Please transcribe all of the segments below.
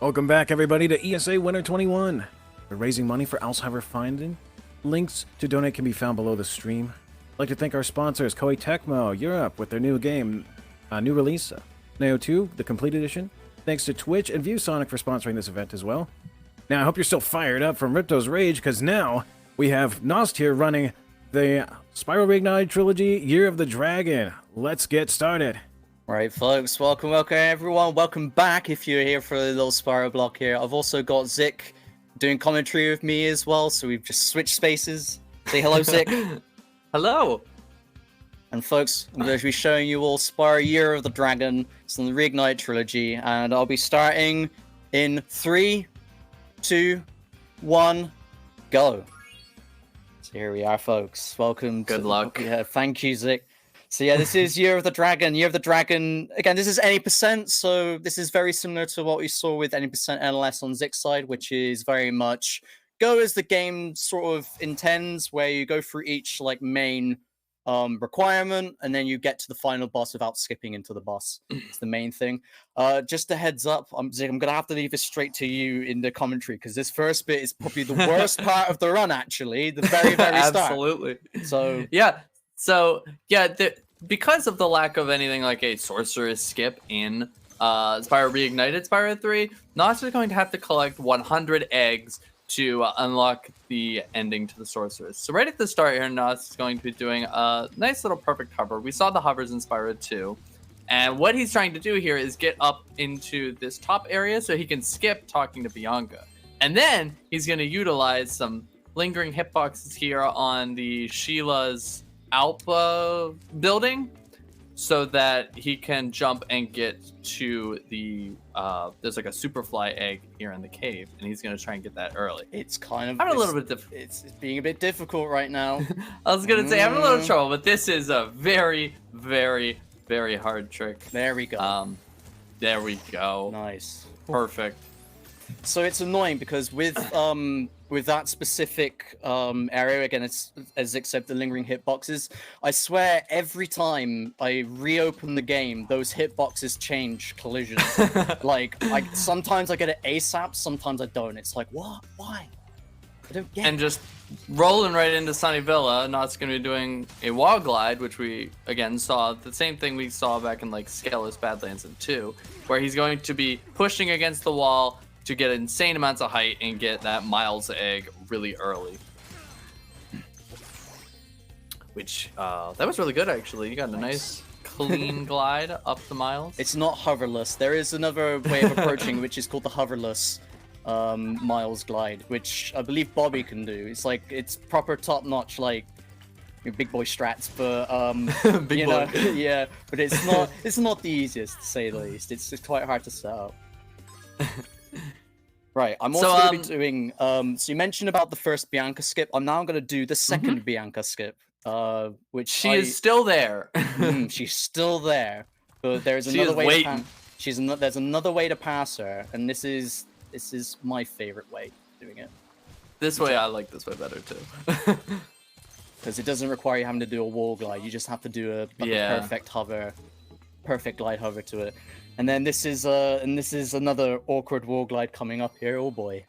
Welcome back, everybody, to ESA Winter 21. We're raising money for Alzheimer Finding. Links to donate can be found below the stream. I'd like to thank our sponsors, Koei Tecmo Europe, with their new game, new release, Neo 2, the Complete Edition. Thanks to Twitch and ViewSonic for sponsoring this event as well. Now, I hope you're still fired up from Ripto's Rage, because now we have Nost here running the Spyro Reignited Trilogy, Year of the Dragon. Let's get started. Right, folks, welcome everyone. Welcome back if you're here for a little Spyro block here. I've also got Zik doing commentary with me as well, so we've just switched spaces. Say hello, Zik. Hello. And folks, I'm going to be showing you all Spyro Year of the Dragon. It's in the Reignited Trilogy, and I'll be starting in 3, 2, 1, go. So here we are, folks. Welcome. Good luck. Yeah, thank you, Zik. So yeah, this is Year of the Dragon. Year of the Dragon, again, this is any percent, so this is very similar to what we saw with any percent NLS on Zik's side, which is very much go as the game sort of intends, where you go through each like main requirement, and then you get to the final boss without skipping into the boss. It's the main thing. Just a heads up, Zik, I'm gonna have to leave this straight to you in the commentary, because this first bit is probably the worst part of the run, actually. The very start. Absolutely. So yeah. So yeah, because of the lack of anything like a sorceress skip in Spyro Reignited Spyro 3, Nost is going to have to collect 100 eggs to unlock the ending to the sorceress. So right at the start here, Nost is going to be doing a nice little perfect hover. We saw the hovers in Spyro 2. And what he's trying to do here is get up into this top area so he can skip talking to Bianca. And then he's going to utilize some lingering hitboxes here on the Sheila's Alpha building so that he can jump and get to the there's like a superfly egg here in the cave, and he's gonna try and get that early. it's kind of Having a little bit it's being a bit difficult right now. I was gonna say having a little trouble, but this is a very, very, very hard trick. There we go. There we go. Nice. Perfect. So it's annoying because with that specific area, again, it's as except the lingering hitboxes, I swear every time I reopen the game, those hitboxes change collisions. Like sometimes I get it ASAP, sometimes I don't. It's like, what? Why? I don't get And just rolling right into Sunny Villa, Not's going to be doing a wall glide, which we, again, saw the same thing we saw back in, like, Skelos Badlands in 2, where he's going to be pushing against the wall to get insane amounts of height and get that Miles egg really early. Which, that was really good, actually. You got a nice clean glide up the Miles. It's not hoverless. There is another way of approaching, which is called the hoverless Miles glide, which I believe Bobby can do. It's like, it's proper top-notch, like, your big boy strats, but Big you boy. know, yeah, but it's not the easiest, to say the least. It's quite hard to set up. Right, I'm also going to be doing, so you mentioned about the first Bianca skip. I'm now going to do the second Bianca skip, which She is still there. She's still there, but there's She another is way waiting. there's another way to pass her, and this is my favorite way of doing it. This way, I like this way better, too. Because it doesn't require you having to do a wall glide. You just have to do a perfect glide hover to it. And then this is another awkward wall glide coming up here. Oh boy.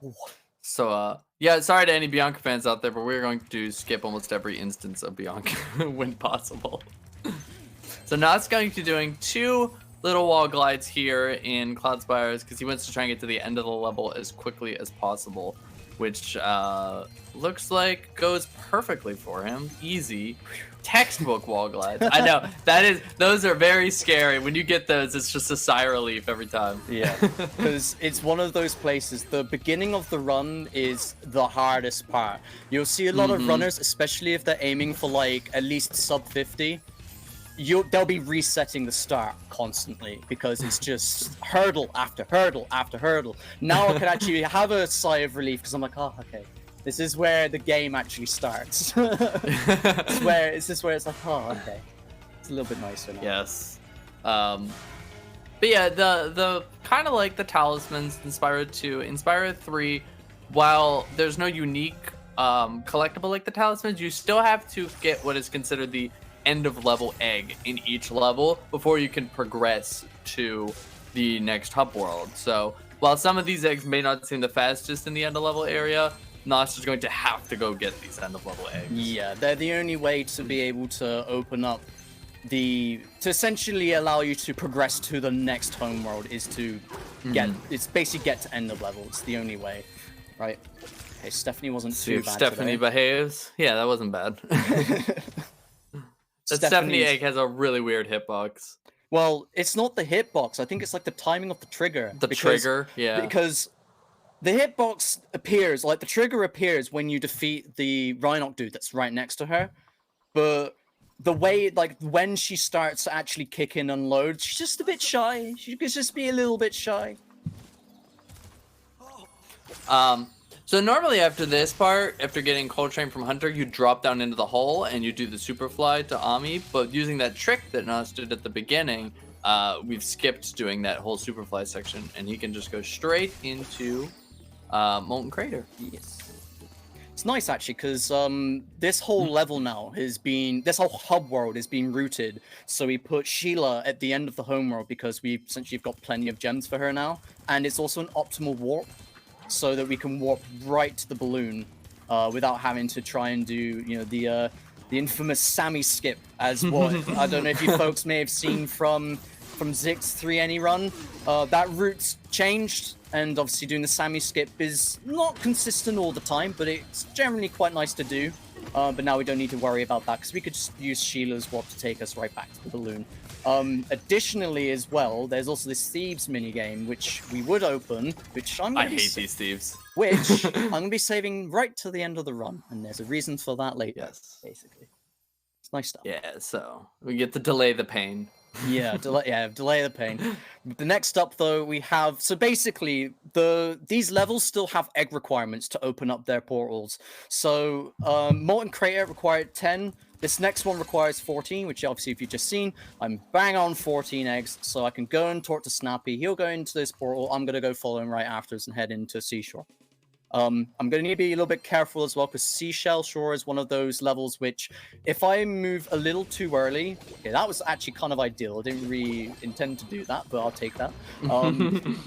Ooh. So, yeah, sorry to any Bianca fans out there, but we're going to skip almost every instance of Bianca when possible. So now it's going to be doing 2 little wall glides here in Cloud Spires because he wants to try and get to the end of the level as quickly as possible, which looks like goes perfectly for him. Easy. Textbook wall glides. I know, those are very scary. When you get those, it's just a sigh of relief every time. Yeah, because it's one of those places, the beginning of the run is the hardest part. You'll see a lot of runners, especially if they're aiming for like at least sub 50, they'll be resetting the start constantly because it's just hurdle after hurdle after hurdle. Now I can actually have a sigh of relief because I'm like, oh, okay. This is where the game actually starts. This is where it's like, oh, okay. It's a little bit nicer now. Yes. But yeah, the kind of like the talismans in Spyro 2, in Spyro 3, while there's no unique collectible like the talismans, you still have to get what is considered the end of level egg in each level before you can progress to the next hub world. So while some of these eggs may not seem the fastest in the end of level area, Nost is going to have to go get these end of level eggs. Yeah, they're the only way to be able to open up to essentially allow you to progress to the next homeworld is to it's basically get to end of level. It's the only way, right? Okay, Stephanie wasn't See too if bad Stephanie today. behaves. Yeah, that wasn't bad. That Stephanie egg has a really weird hitbox. Well, it's not the hitbox. I think it's like the timing of the trigger. Trigger, yeah. Because the hitbox appears, like the trigger appears when you defeat the Rhinoc dude that's right next to her. But the way, like, when she starts to actually kick in and load, she's just a bit shy. She could just be a little bit shy. So normally after this part, after getting Cold Train from Hunter, you drop down into the hole and you do the super fly to Ami. But using that trick that Nos did at the beginning, we've skipped doing that whole super fly section, and he can just go straight into Molten Crater. Yes. It's nice actually because this whole level now this whole hub world is being routed. So we put Sheila at the end of the home world because we essentially have got plenty of gems for her now, and it's also an optimal warp, so that we can warp right to the balloon without having to try and do the infamous Sammy skip as what I don't know if you folks may have seen from Zik's 3NE run. That route's changed. And obviously doing the Sammy skip is not consistent all the time, but it's generally quite nice to do. But now we don't need to worry about that because we could just use Sheila's warp to take us right back to the balloon. Additionally as well, there's also this Thieves minigame, which we would open, which I hate these thieves. Which I'm going to be saving right to the end of the run. And there's a reason for that later, basically. It's nice stuff. Yeah, so we get to delay the pain. Yeah, delay the pain. The next up, though, we have so basically these levels still have egg requirements to open up their portals. So Molten Crater required 10. This next one requires 14, which obviously if you've just seen, I'm bang on 14 eggs, so I can go and talk to Snappy. He'll go into this portal. I'm gonna go follow him right afterwards and head into Seashore. I'm gonna need to be a little bit careful as well because Seashell Shore is one of those levels which, if I move a little too early, okay, that was actually kind of ideal. I didn't really intend to do that, but I'll take that.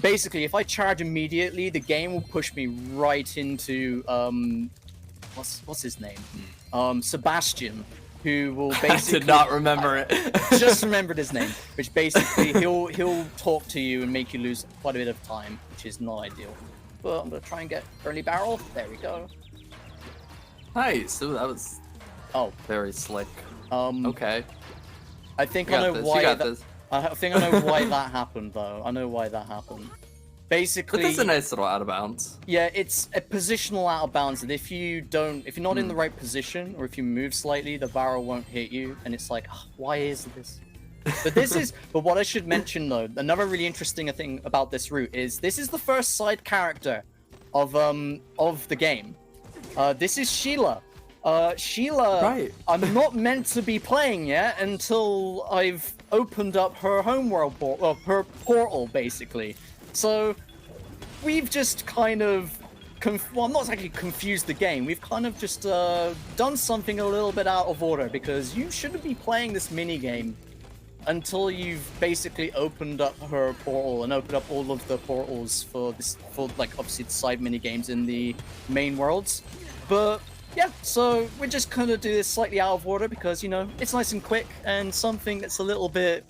Basically, if I charge immediately, the game will push me right into what's his name? Sebastian, who will basically I did not remember it. Just remembered his name, which basically he'll talk to you and make you lose quite a bit of time, which is not ideal. But I'm gonna try and get early barrel. There we go. Nice. Ooh, that was very slick. Okay. I think I know why. I think I know why that happened, though. I know why that happened. Basically, but that's a nice little out of bounds. Yeah, it's a positional out of bounds, and if you're not in the right position, or if you move slightly, the barrel won't hit you, and it's like, why is this? But what I should mention though, another really interesting thing about this route is this is the first side character of the game. This is Sheila. Sheila, right. I'm not meant to be playing yet until I've opened up her homeworld her portal, basically. So we've just kind of well, not exactly confused the game. We've kind of just done something a little bit out of order because you shouldn't be playing this mini game until you've basically opened up her portal and opened up all of the portals for like obviously the side mini games in the main worlds. But yeah, so we're just gonna do this slightly out of order because it's nice and quick and something that's a little bit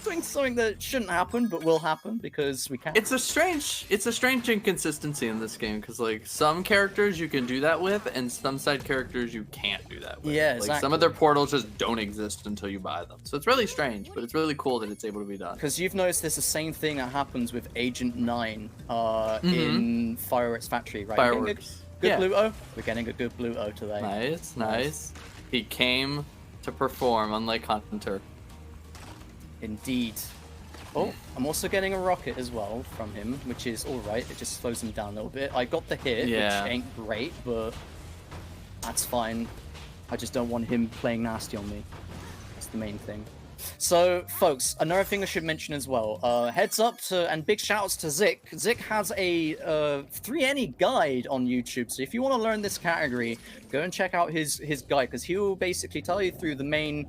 doing something that shouldn't happen but will happen because we can. It's a strange inconsistency in this game because like some characters you can do that with and some side characters you can't do that with. Yeah, like exactly. Some of their portals just don't exist until you buy them. So it's really strange, but it's really cool that it's able to be done. Because you've noticed there's the same thing that happens with Agent 9 in Fireworks Factory, right? Fireworks. Good Bluto? We're getting a good Bluto today. Nice. He came to perform, unlike Hunter. Indeed. Oh, I'm also getting a rocket as well from him, which is alright. It just slows him down a little bit. I got the hit, which ain't great, but that's fine. I just don't want him playing nasty on me. That's the main thing. So, folks, another thing I should mention as well. Heads up to, and big shoutouts to Zik. Zik has a 3NE guide on YouTube, so if you want to learn this category, go and check out his guide, because he will basically tell you through the main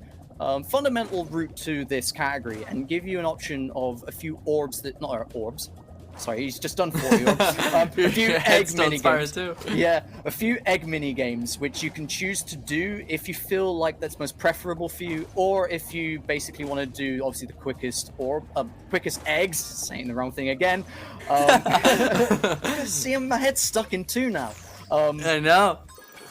fundamental route to this category and give you an option of a few orbs that, not orbs, Sorry, he's just done 4. A few Your egg head's still mini Spyro games. too. Yeah, a few egg mini games which you can choose to do if you feel like that's most preferable for you, or if you basically want to do obviously the quickest or quickest eggs. Saying the wrong thing again. See, my head's stuck in 2 now. I know.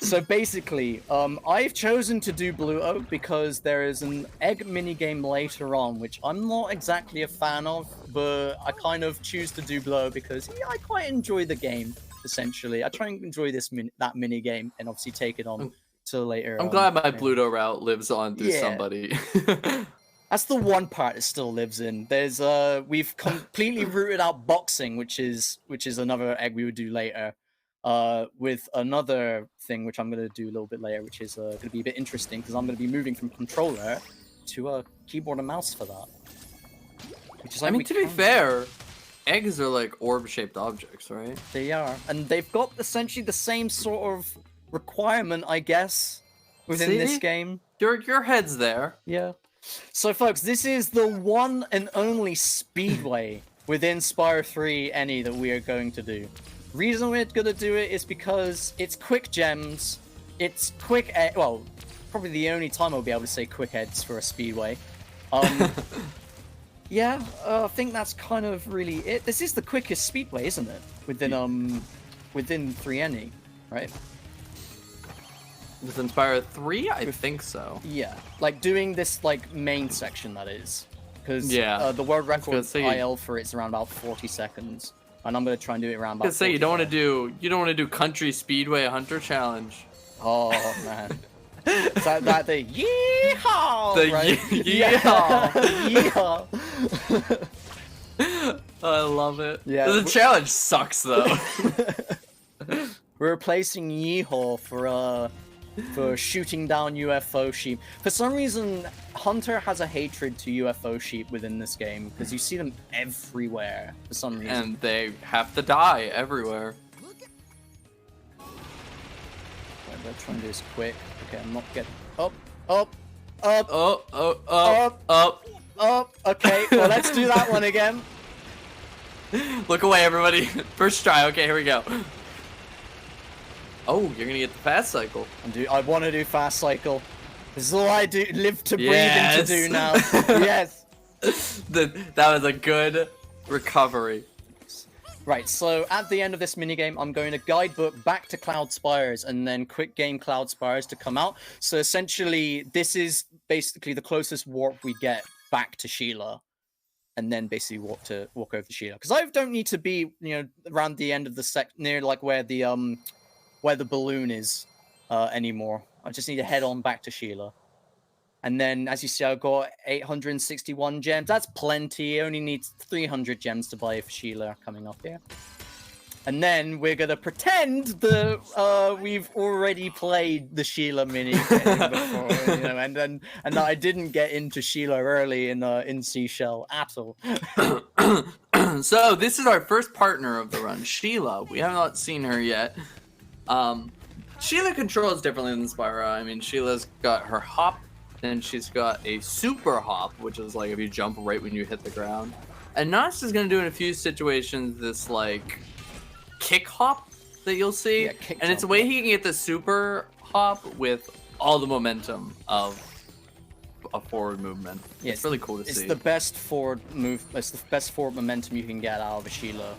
So basically, I've chosen to do Bluto because there is an egg minigame later on, which I'm not exactly a fan of, but I kind of choose to do Bluto because I quite enjoy the game, essentially. I try and enjoy that minigame and obviously take it on to later. I'm glad my Bluto route lives on through Yeah. somebody. That's the one part it still lives in. There's we've completely rooted out boxing, which is another egg we would do later. With another thing which I'm going to do a little bit later, which is going to be a bit interesting because I'm going to be moving from controller to a keyboard and mouse for that. Which is I mean, to be fair, eggs are like orb-shaped objects, right? They are, and they've got essentially the same sort of requirement, I guess, within this game. Your head's there. Yeah. So, folks, this is the one and only speedway within Spyro 3 NE that we are going to do. Reason we're gonna do it is because it's quick gems, it's quick well, probably the only time I'll be able to say quick heads for a speedway. Yeah, I think that's kind of really it. This is the quickest speedway, isn't it? Within 3 NE, right? With Spyro 3, I think so. Yeah, like doing this like main section, that is, because Yeah. the world record say- IL for it's around about 40 seconds. And I'm gonna try and do it around about. I was gonna say you don't want to do Country Speedway Hunter Challenge. Oh man, is that the yeehaw? The right? yeehaw. Yeehaw. I love it. Yeah, The challenge sucks though. We're replacing yeehaw for shooting down UFO sheep. For some reason, Hunter has a hatred to UFO sheep within this game because you see them everywhere for some reason. And they have to die everywhere. I'm gonna try and do this quick. Okay, I'm not getting up. Okay, well let's do that one again. Look away, everybody. First try. Okay, here we go. Oh, you're gonna get the fast cycle. I want to do fast cycle. This is all I do. Live to breathe Yes. and to do now. Yes. That was a good recovery. Right, so at the end of this minigame, I'm going to guidebook back to Cloud Spires and then quick game Cloud Spires to come out. So essentially, this is basically the closest warp we get back to Sheila. And then basically walk over to Sheila. Because I don't need to be, around the end of the near like where the balloon is anymore. I just need to head on back to Sheila. And then, as you see, I've got 861 gems. That's plenty. Only needs 300 gems to buy for Sheila coming up here. And then we're gonna pretend that we've already played the Sheila mini game before, and that I didn't get into Sheila early in Seashell at all. So this is our first partner of the run, Sheila. We have not seen her yet. Sheila controls differently than Spyro. I mean, Sheila's got her hop, then she's got a super hop, which is like if you jump right when you hit the ground. And Nost is gonna do in a few situations this like kick hop that you'll see, Yeah, and it's a way he can get the super hop with all the momentum of a forward movement. Yeah, it's really cool to see. It's the best forward move. It's the best forward momentum you can get out of a Sheila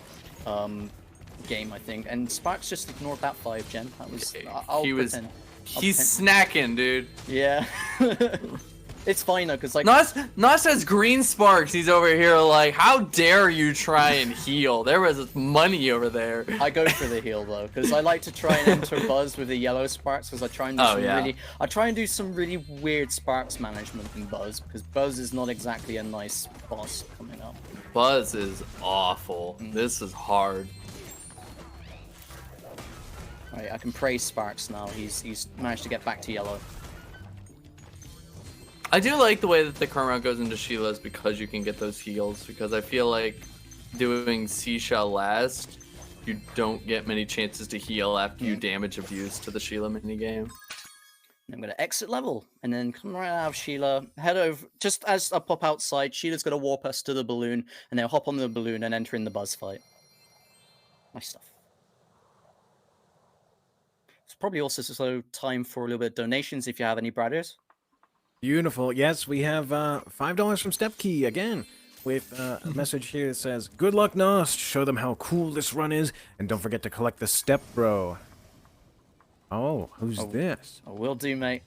game, I think. And Sparks just ignored that 5 gem. That was He's snacking, dude. Yeah. It's fine though, because like Nos has green sparks. He's over here like, how dare you try and heal? There was money over there. I go for the heal though, because I like to try and enter Buzz with the yellow sparks, because I try and do some really weird sparks management in Buzz, because Buzz is not exactly a nice boss coming up. Buzz is awful. This is hard. Right, I can praise Sparks now. He's managed to get back to yellow. I do like the way that the current round goes into Sheila's because you can get those heals, because I feel like doing Seashell last, you don't get many chances to heal after you damage abuse to the Sheila minigame. I'm going to exit level, and then come right out of Sheila, head over, just as I pop outside, Sheila's going to warp us to the balloon, and then hop on the balloon and enter in the Buzz fight. Nice stuff. It's probably also time for a little bit of donations if you have any brothers. Beautiful. Yes, we have $5 from Stepkey again with a message here that says, "Good luck, Nost. Show them how cool this run is, and don't forget to collect the Step Bro." Oh, who's this? I will do, mate.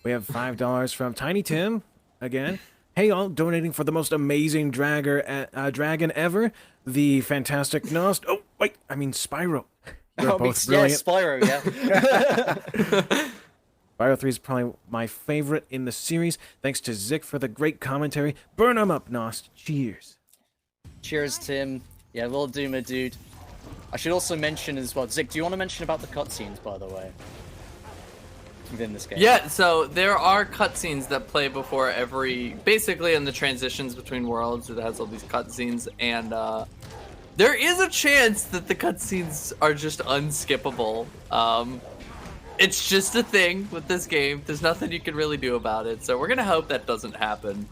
We have $5 from Tiny Tim again. Hey, all, donating for the most amazing dragon ever, the fantastic Nost. Oh, wait, I mean Spyro. You're both brilliant. Yeah, Spyro, yeah. Spyro 3 is probably my favorite in the series. Thanks to Zik for the great commentary. Burn 'em up, Nost. Cheers. Cheers, Tim. Yeah, will do, my dude. I should also mention as well, Zik, do you want to mention about the cutscenes, by the way? Within this game. Yeah, so there are cutscenes that play before basically in the transitions between worlds, it has all these cutscenes, and there is a chance that the cutscenes are just unskippable. It's just a thing with this game. There's nothing you can really do about it, so we're gonna hope that doesn't happen.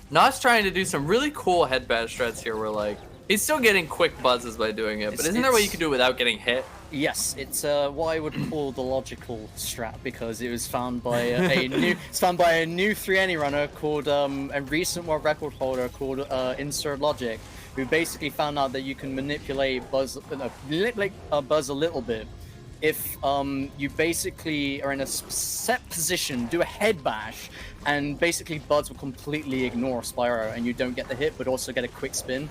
Not's trying to do some really cool head bash strats here where, like, he's still getting quick buzzes by doing it, but isn't there a way you can do it without getting hit? Yes, it's what I would call the logical strat, because it was found by a new 3NE runner called a recent world record holder called Insert Logic, who basically found out that you can manipulate Buzz a little bit if you basically are in a set position, do a head bash, and basically Buzz will completely ignore Spyro and you don't get the hit but also get a quick spin.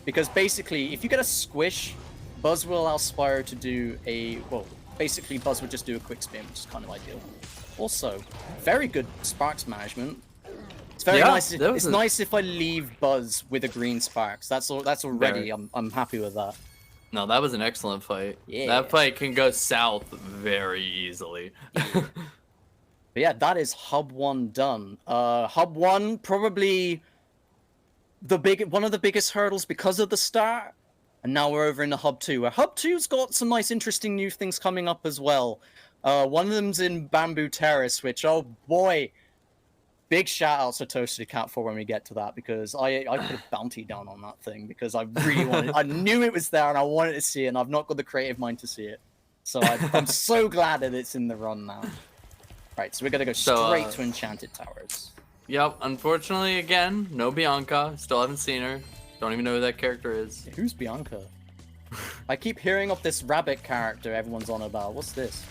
Because basically, if you get a squish, Buzz will allow Spyro to do basically Buzz would just do a quick spin, which is kind of ideal. Also, very good Sparks management. It's very nice. It's nice if I leave Buzz with a green Sparks. That's already, I'm happy with that. No, that was an excellent fight. Yeah. That fight can go south very easily. But yeah, that is Hub 1 done. Hub 1, probably one of the biggest hurdles because of the start. And now we're over in the Hub 2, where Hub 2's got some nice interesting new things coming up as well. One of them's in Bamboo Terrace, which, oh boy, big shout-outs to Toasted Cat for when we get to that, because I put a bounty down on that thing, because I really wanted, I knew it was there and I wanted to see it, and I've not got the creative mind to see it. So I'm so glad that it's in the run now. Right, so we're going to go straight to Enchanted Towers. Yep, unfortunately, again, no Bianca. Still haven't seen her. Don't even know who that character is. Yeah, who's Bianca? I keep hearing of this rabbit character everyone's on about. What's this?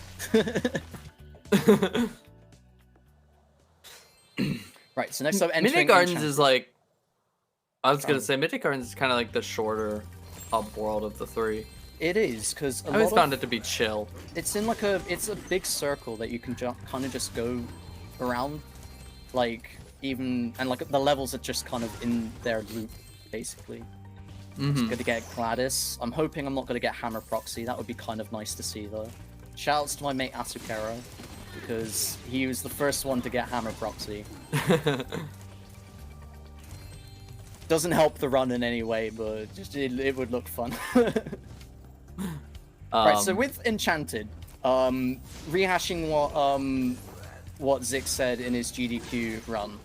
Right, so next up, Midnight Gardens is like... I was gonna say, Midnight Gardens is kind of like the shorter hub world of the three. It is, because I always found it to be chill. It's in like it's a big circle that you can kind of just go around, like, and like the levels are just kind of in their loop, basically. I'm gonna get Gladys. I'm hoping I'm not gonna get Hammer Proxy. That would be kind of nice to see, though. Shoutouts to my mate Asukero, because he was the first one to get Hammer Proxy. Doesn't help the run in any way, but just it would look fun. Right, so with Enchanted, rehashing what Zik said in his GDQ run,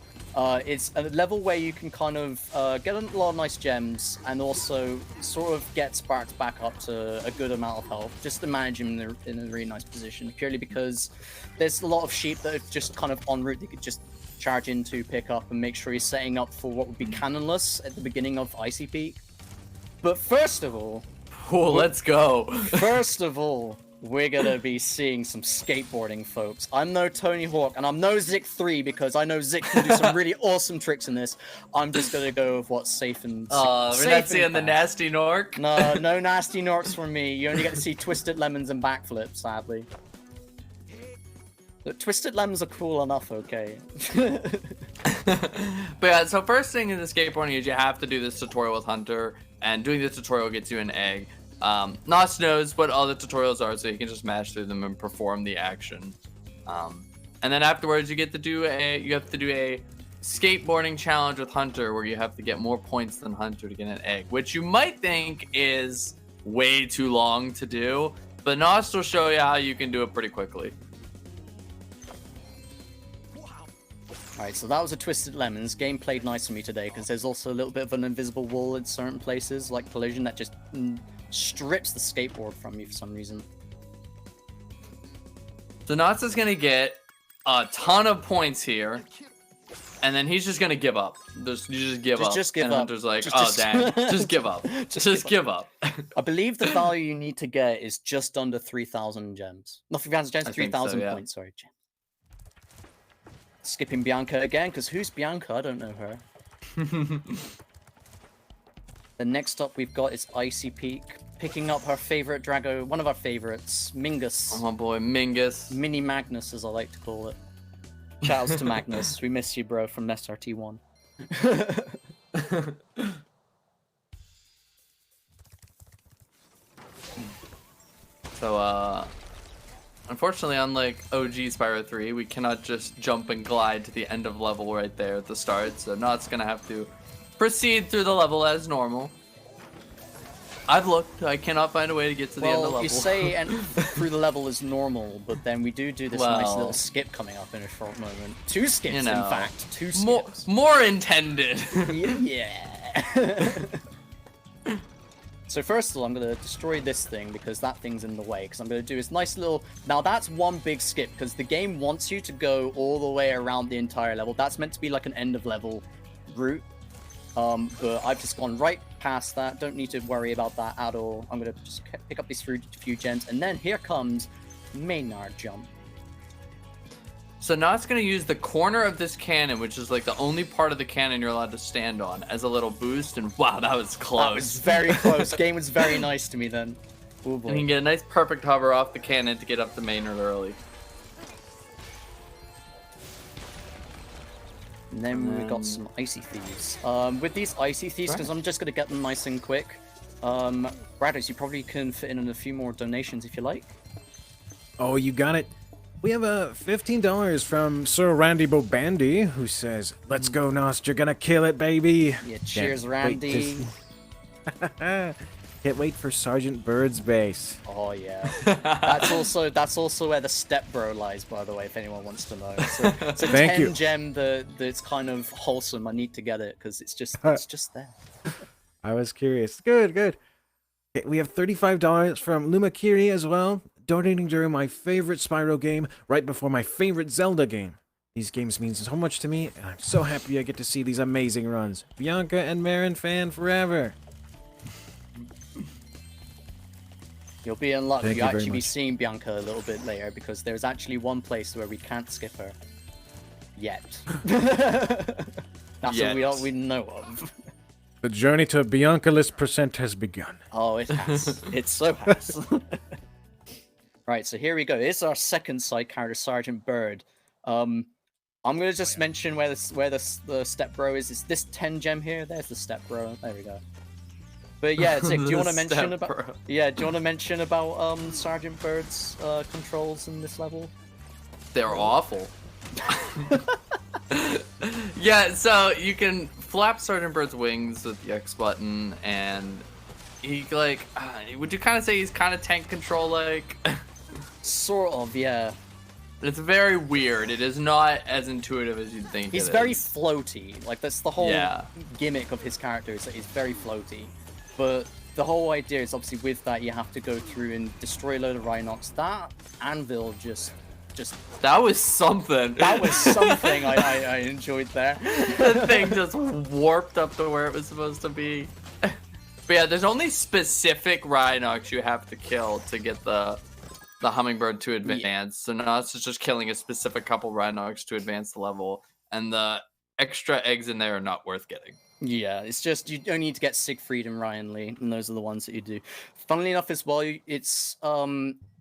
it's a level where you can kind of get a lot of nice gems and also sort of get Sparks back up to a good amount of health, just to manage him in a really nice position, purely because there's a lot of sheep that are just kind of en route you could just charge into, pick up, and make sure you're setting up for what would be canonless at the beginning of Icy Peak. But first of all... Oh, let's go! First of all, we're gonna be seeing some skateboarding, folks. I'm no Tony Hawk, and I'm no Zik 3, because I know Zik can do some really awesome tricks in this. I'm just gonna go with what's safe and we're not seeing the nasty Nork? No nasty Norks from me. You only get to see Twisted Lemons and backflips, sadly. Look, Twisted Lemons are cool enough, okay? But yeah, so first thing in the skateboarding is you have to do this tutorial with Hunter, and doing the tutorial gets you an egg. Nos knows what all the tutorials are, so you can just mash through them and perform the action. And then afterwards, you have to do a skateboarding challenge with Hunter, where you have to get more points than Hunter to get an egg, which you might think is way too long to do, but Nos will show you how you can do it pretty quickly. Alright, so that was a Twisted Lemons. Game played nice for me today because there's also a little bit of an invisible wall in certain places, like Collision, that just strips the skateboard from you for some reason. So Knots is gonna get a ton of points here, and then he's just gonna give up. You just give up. Just give and up. Hunter's like, Just- dang, just give up. Just give up. I believe the value you need to get is just under 3,000 gems. Not 3,000 gems, I think so, 3,000 yeah. points, sorry. Skipping Bianca again, because who's Bianca? I don't know her. The next up we've got is Icy Peak, picking up her favorite Drago, one of our favorites, Mingus. Oh my boy, Mingus. Mini Magnus, as I like to call it. Shoutouts to Magnus. We miss you, bro, from SRT1. So, unfortunately, unlike OG Spyro 3, we cannot just jump and glide to the end of level right there at the start, so Not's gonna have to proceed through the level as normal. I've looked, I cannot find a way to get to the end of the level. You say through the level is normal, but then we do this nice Well, little skip coming up in a short moment. 2 skips, you know, in fact. 2 skips. more intended. Yeah. So first of all, I'm going to destroy this thing because that thing's in the way. Because I'm going to do this nice little... Now that's one big skip because the game wants you to go all the way around the entire level. That's meant to be like an end of level route. But I've just gone right past that. Don't need to worry about that at all. I'm going to just pick up these few gems. And then here comes Maynard Jump. So Not's gonna use the corner of this cannon, which is like the only part of the cannon you're allowed to stand on, as a little boost, and wow, that was close. That was very close. Game was very nice to me then. Ooh, boy. And you can get a nice perfect hover off the cannon to get up to Maynard early. And then we got some Icy Thieves. With these Icy Thieves, because I'm just going to get them nice and quick. Brados, you probably can fit in a few more donations if you like. Oh, you got it. We have $15 from Sir Randy Bobandy, who says, "Let's go, Nost. You're gonna kill it, baby." Yeah, cheers, Can't Randy. Can't wait for Sergeant Bird's base. Oh yeah, that's also where the step bro lies, by the way, if anyone wants to know. It's a Thank 10 you. gem that's kind of wholesome. I need to get it because it's just there. I was curious. Good. Okay, we have $35 from Lumakiri as well, donating during my favorite Spyro game, right before my favorite Zelda game. These games mean so much to me, and I'm so happy I get to see these amazing runs. Bianca and Marin fan forever. You'll be in luck. Thank you You'll very actually be much. seeing Bianca a little bit later because there's actually one place where we can't skip her. Yet. That's Yet. what we know of. The journey to Bianca-less percent has begun. Oh, it has. It so has. Right, so here we go. This is our second side character, Sergeant Bird. I'm gonna just mention where the step bro is. It's this 10 gem here. There's the step bro. There we go. But yeah, Zick, do you want to mention Step about? bro. Yeah, do you want to mention about Sergeant Bird's controls in this level? They're awful. Yeah, so you can flap Sergeant Bird's wings with the X button, and he like, would you kind of say he's kind of tank control like? Sort of, yeah. It's very weird. It is not as intuitive as you'd think. He's it very is. floaty. Like that's the whole Yeah. gimmick of his character is that he's very floaty. But the whole idea is obviously with that you have to go through and destroy a load of Rhinox. That anvil just That was something. that was something I enjoyed there. The thing just warped up to where it was supposed to be. But yeah, there's only specific Rhinox you have to kill to get the Hummingbird to advance. So now it's just killing a specific couple Rhinox to advance the level, and the extra eggs in there are not worth getting. Yeah, it's just you only need to get Siegfried and Ryan Lee, and those are the ones that you do. Funnily enough, as well, it's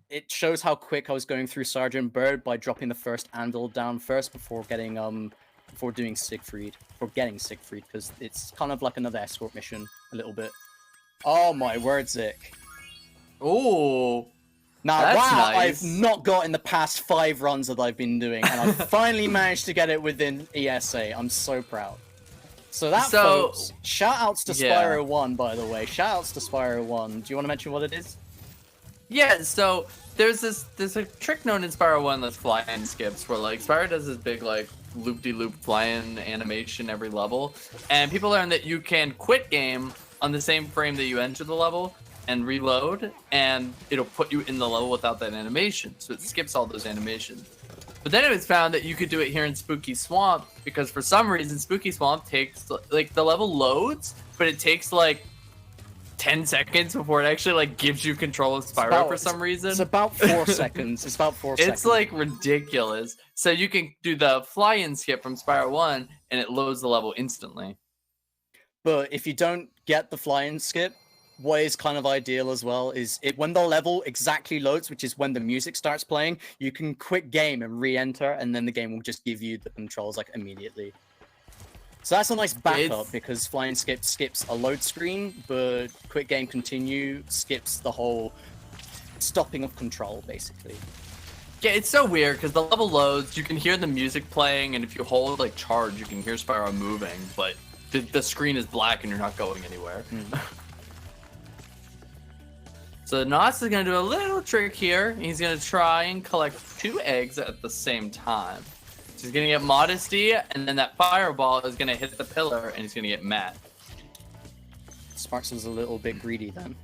it shows how quick I was going through Sergeant Bird by dropping the first anvil down first before getting before doing Siegfried, because it's kind of like another escort mission a little bit. Oh my word, Zick. Oh, Now that's wow, nice. I've not got in the past 5 runs that I've been doing, and I've finally managed to get it within ESA. I'm so proud. So that, folks, shout outs to yeah. Spyro 1, by the way. Shout outs to Spyro 1. Do you want to mention what it is? Yeah, so there's a trick known in Spyro 1 that's flying skips, where like Spyro does this big like loop-de-loop flying animation every level. And people learn that you can quit game on the same frame that you enter the level and reload, and it'll put you in the level without that animation. So it skips all those animations. But then it was found that you could do it here in Spooky Swamp, because for some reason Spooky Swamp takes, like, the level loads, but it takes like 10 seconds before it actually like gives you control of Spyro for some reason. It's about 4 seconds. It's about 4 seconds. It's like ridiculous. So you can do the fly-in skip from Spyro 1 and it loads the level instantly. But if you don't get the fly-in skip, what is kind of ideal as well is when the level exactly loads, which is when the music starts playing, you can quit game and re-enter, and then the game will just give you the controls like immediately. So that's a nice backup, because flying skip skips a load screen, but quit game continue skips the whole stopping of control, basically. Yeah, it's so weird, because the level loads, you can hear the music playing, and if you hold like charge, you can hear Spyro moving, but the screen is black and you're not going anywhere. So Nost is going to do a little trick here. He's going to try and collect 2 eggs at the same time. So he's going to get Modesty, and then that fireball is going to hit the pillar, and he's going to get Matt. Sparks was a little bit greedy then.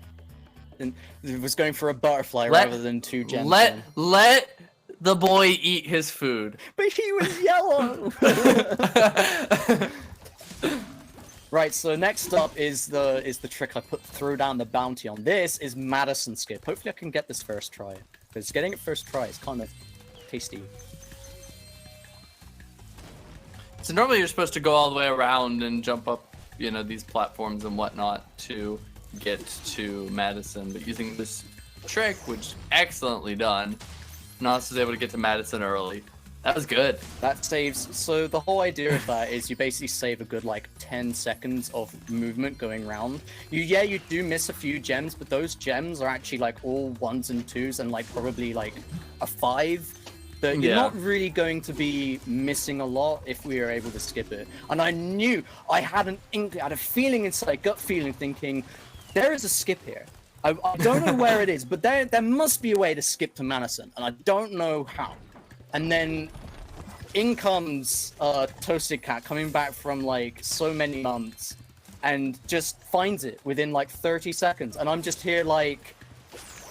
And it was going for a butterfly rather than 2 gems. Let the boy eat his food. But he was yellow! Right, so next up is the trick I threw down the bounty on. This is Madison skip. Hopefully I can get this first try, because getting it first try is kind of tasty. So normally you're supposed to go all the way around and jump up, you know, these platforms and whatnot to get to Madison. But using this trick, which is excellently done, Nos was able to get to Madison early. That was good. That saves. So the whole idea of that is you basically save a good like 10 seconds of movement going around. You do miss a few gems, but those gems are actually like all 1s and 2s and like probably like a 5. That you're not really going to be missing a lot if we were able to skip it. And I knew, I had a feeling inside, gut feeling, thinking there is a skip here. I don't know where it is, but there must be a way to skip to Madison, and I don't know how. And then in comes Toasted Cat coming back from like so many months and just finds it within like 30 seconds. And I'm just here like,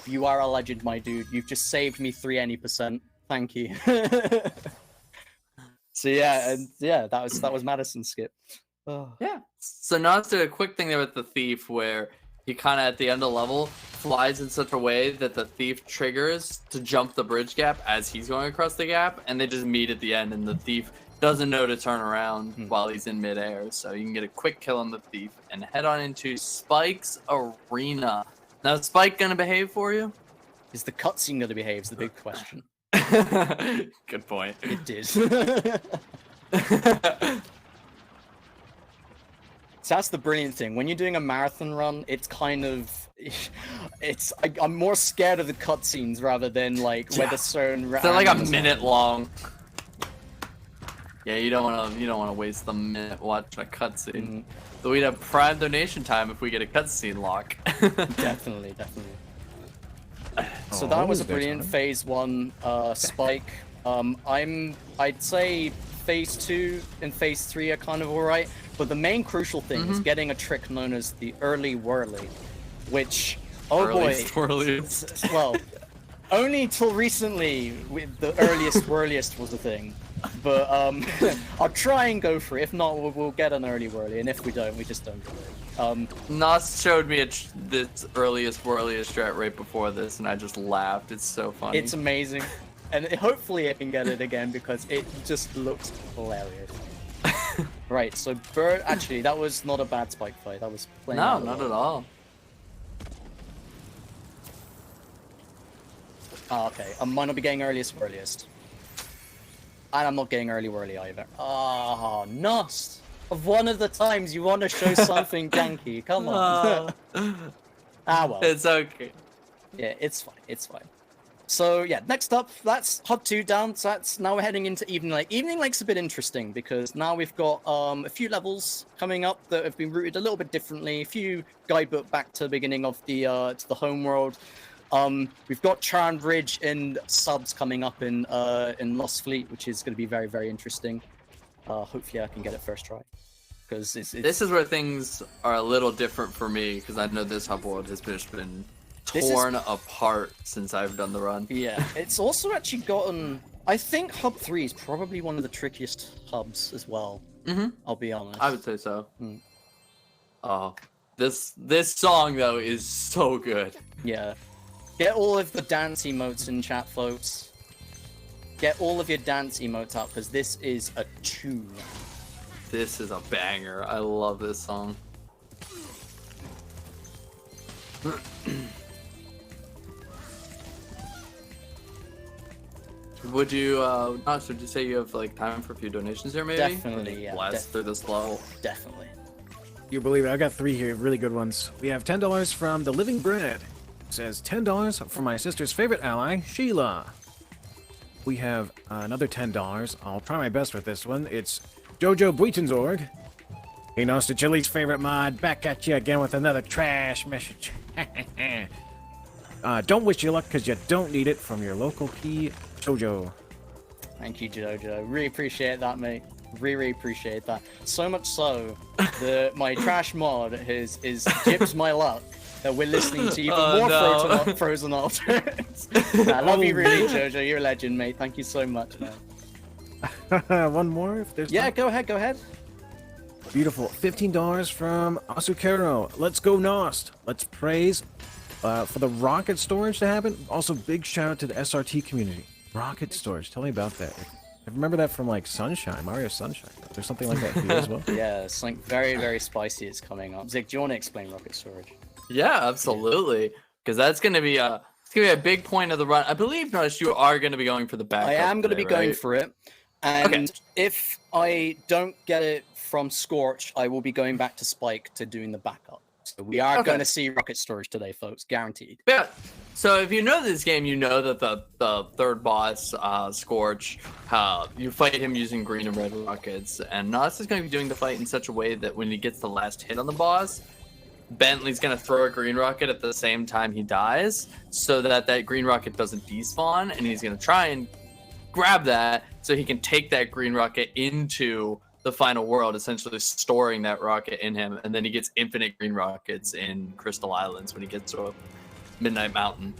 you are a legend, my dude. You've just saved me 3 any%. Thank you. So that was Madison's skip. Oh. Yeah. So Nas did a quick thing there with the thief where he kind of at the end of level flies in such a way that the thief triggers to jump the bridge gap as he's going across the gap, and they just meet at the end, and the thief doesn't know to turn around while he's in midair. So you can get a quick kill on the thief and head on into Spike's arena. Now, is Spike gonna behave for you? Is the cutscene gonna behave? Is the big question. Good point. It did. So that's the brilliant thing. When you're doing a marathon run, it's kind of, I'm more scared of the cutscenes rather than like whether certain. They're like a minute long. Yeah, you don't want to waste the minute watching a cutscene. So we'd have prime donation time if we get a cutscene lock. Definitely. So that was a brilliant phase 1 Spike. I'd say phase 2 and phase 3 are kind of alright, but the main crucial thing is getting a trick known as the early whirly, which well, only till recently the earliest whirliest was a thing. But I'll try and go for it. If not, we'll get an early whirly, and if we don't, we just don't do it. Nos showed me this earliest whirliest strat right before this, and I just laughed. It's so funny. It's amazing. And hopefully I can get it again, because it just looks hilarious. Right, so Bird, actually, that was not a bad Spike fight. That was playing No, not at all. Oh, okay. I might not be getting earliest whirliest. And I'm not getting early whirly either. Oh, Nost! Of one of the times you want to show something janky. Come on. Ah, well. It's okay. Yeah, it's fine. So yeah, next up, that's Hub 2 down. So now we're heading into Evening Lake. Evening Lake's a bit interesting because now we've got a few levels coming up that have been routed a little bit differently. A few guidebook back to the beginning of the to the home world. We've got Charmed Ridge and subs coming up in Lost Fleet, which is going to be very, very interesting. Hopefully I can get it first try. Because this is where things are a little different for me, because I know this hub world has just been torn apart since I've done the run. Yeah, it's also actually gotten... I think Hub 3 is probably one of the trickiest hubs as well. I'll be honest. I would say so. Oh, this song though is so good. Yeah. Get all of the dance emotes in chat, folks. Get all of your dance emotes out, because this is a tune. This is a banger. I love this song. Would you, Nosh, would you say you have like time for a few donations here, maybe? Definitely, yeah. Blast through this level. Definitely. You believe it? I got 3 here, really good ones. We have $10 from The Living Bread. It says $10 for my sister's favorite ally, Sheila. We have another $10. I'll try my best with this one. It's Jojo Buitenzorg. Hey, NostTW's favorite mod, back at you again with another trash message. Don't wish you luck because you don't need it, from your local P, Jojo. Thank you, Jojo. Really appreciate that, mate. Really appreciate that. So much so that my trash mod is gypped my luck that we're listening to even more Frozen Alternates. I love you really, Jojo. You're a legend, mate. Thank you so much, man. One more if there's time. Go ahead. Beautiful. $15 from Asukero. Let's go, Nost. Let's praise for the rocket storage to happen. Also, big shout out to the SRT community. Rocket storage. Tell me about that. I remember that from like Sunshine, Mario Sunshine. There's something like that here as well. Yeah, something very, very spicy is coming up. Zik, do you want to explain rocket storage? Yeah, absolutely. Because that's gonna be a big point of the run. I believe, Nosh, you are gonna be going for the backup. I am gonna be going for it. And Okay. if I don't get it from Scorch, I will be going back to Spike to doing the backup. So we are going to see rocket storage today, folks, guaranteed. Yeah. So if you know this game, you know that the third boss, Scorch, you fight him using green and red rockets, and Nos is going to be doing the fight in such a way that when he gets the last hit on the boss, Bentley's going to throw a green rocket at the same time he dies, so that green rocket doesn't despawn, and he's going to try and grab that so he can take that green rocket into the final world, essentially storing that rocket in him, and then he gets infinite green rockets in Crystal Islands when he gets to Midnight Mountain.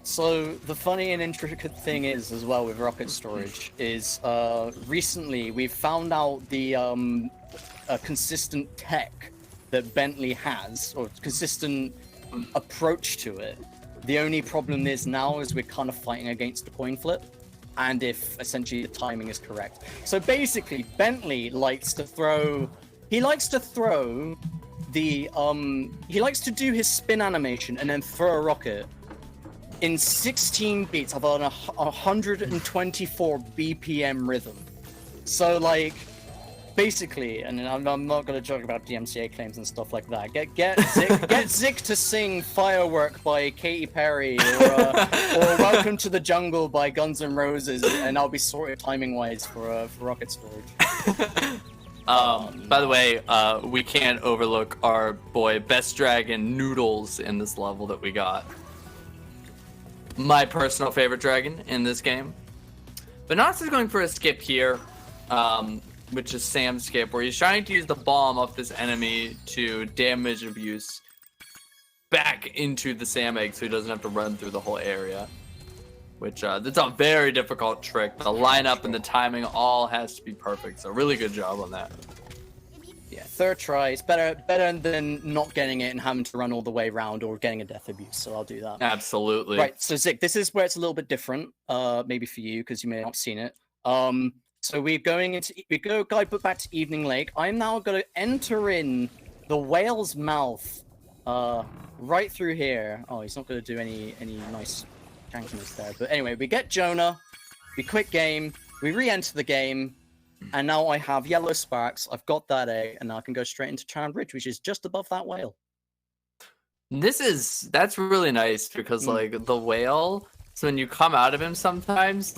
So the funny and intricate thing is, as well, with rocket storage, is recently we've found out the consistent tech that Bentley has, or consistent approach to it. The only problem is now is we're kind of fighting against the coin flip, and if essentially the timing is correct. So basically, Bentley likes to throw. He likes to do his spin animation and then throw a rocket in 16 beats of a 124 BPM rhythm. So like, basically, and I'm not going to joke about DMCA claims and stuff like that. Get Zik to sing "Firework" by Katy Perry or "Welcome to the Jungle" by Guns N' Roses, and I'll be sorted timing wise for rocket storage. By the way, we can't overlook our boy Best Dragon Noodles in this level that we got. My personal favorite dragon in this game. But Nox is going for a skip here, which is Sam's skip, where he's trying to use the bomb off this enemy to damage abuse back into the Sam egg so he doesn't have to run through the whole area. Which, that's a very difficult trick. The lineup and the timing all has to be perfect, so really good job on that. Yeah, third try. It's better than not getting it and having to run all the way around or getting a death abuse, so I'll do that. Absolutely. Right, so Zik, this is where it's a little bit different, maybe for you, because you may not have seen it. So we go guidebook back to Evening Lake. I'm now going to enter in the whale's mouth, right through here. Oh, he's not going to do any nice jankiness there. But anyway, we get Jonah, we quit game, we re-enter the game, and now I have yellow sparks. I've got that egg, and now I can go straight into Charmed Ridge, which is just above that whale. That's really nice because like the whale, so when you come out of him sometimes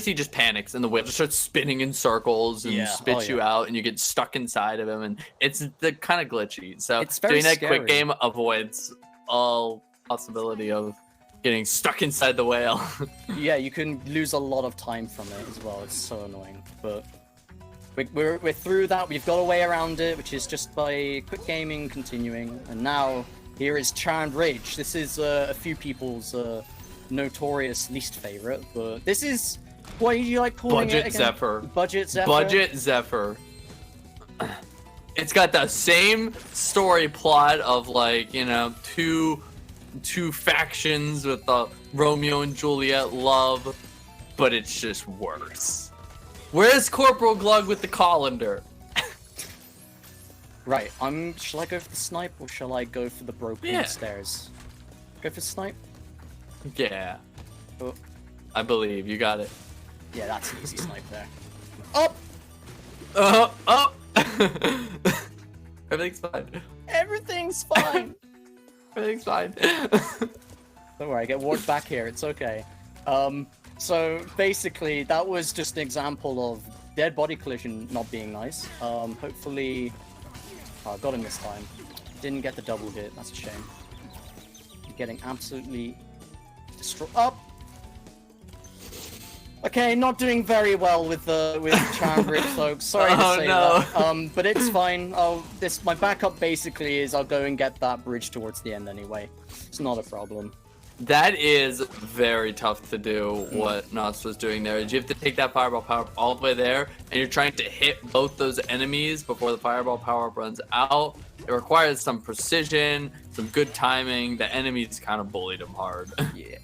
he just panics and the whale just starts spinning in circles and spits you out and you get stuck inside of him, and it's the kind of glitchy. So it's very doing that scary. quick game avoids all possibility of getting stuck inside the whale. Yeah, you can lose a lot of time from it as well. It's so annoying. But We're through that. We've got a way around it, which is just by quick gaming, continuing. And now here is Charmed Rage. This is a few people's notorious least favorite, but this is what do you like calling Budget it again? Zephyr. Budget Zephyr. Budget Zephyr. It's got the same story plot of like, you know, two factions with the Romeo and Juliet love, but it's just worse. Where's Corporal Glug with the colander? Right, shall I go for the snipe or shall I go for the broken stairs? Go for snipe? Yeah. Oh. I believe you got it. Yeah, that's an easy snipe there. Up! Oh! Everything's fine. Everything's fine! Everything's fine. Don't worry, I get warped back here, it's okay. So basically, that was just an example of dead body collision not being nice. Hopefully... Oh, I got him this time. Didn't get the double hit, that's a shame. Getting absolutely destroyed. Up! Okay, not doing very well with Charmed Rage, folks. Sorry to say that. But it's fine. My backup basically is I'll go and get that bridge towards the end anyway. It's not a problem. That is very tough to do, what Nost was doing there. You have to take that fireball power-up all the way there, and you're trying to hit both those enemies before the fireball power-up runs out. It requires some precision, some good timing. The enemies kind of bullied him hard. Yeah.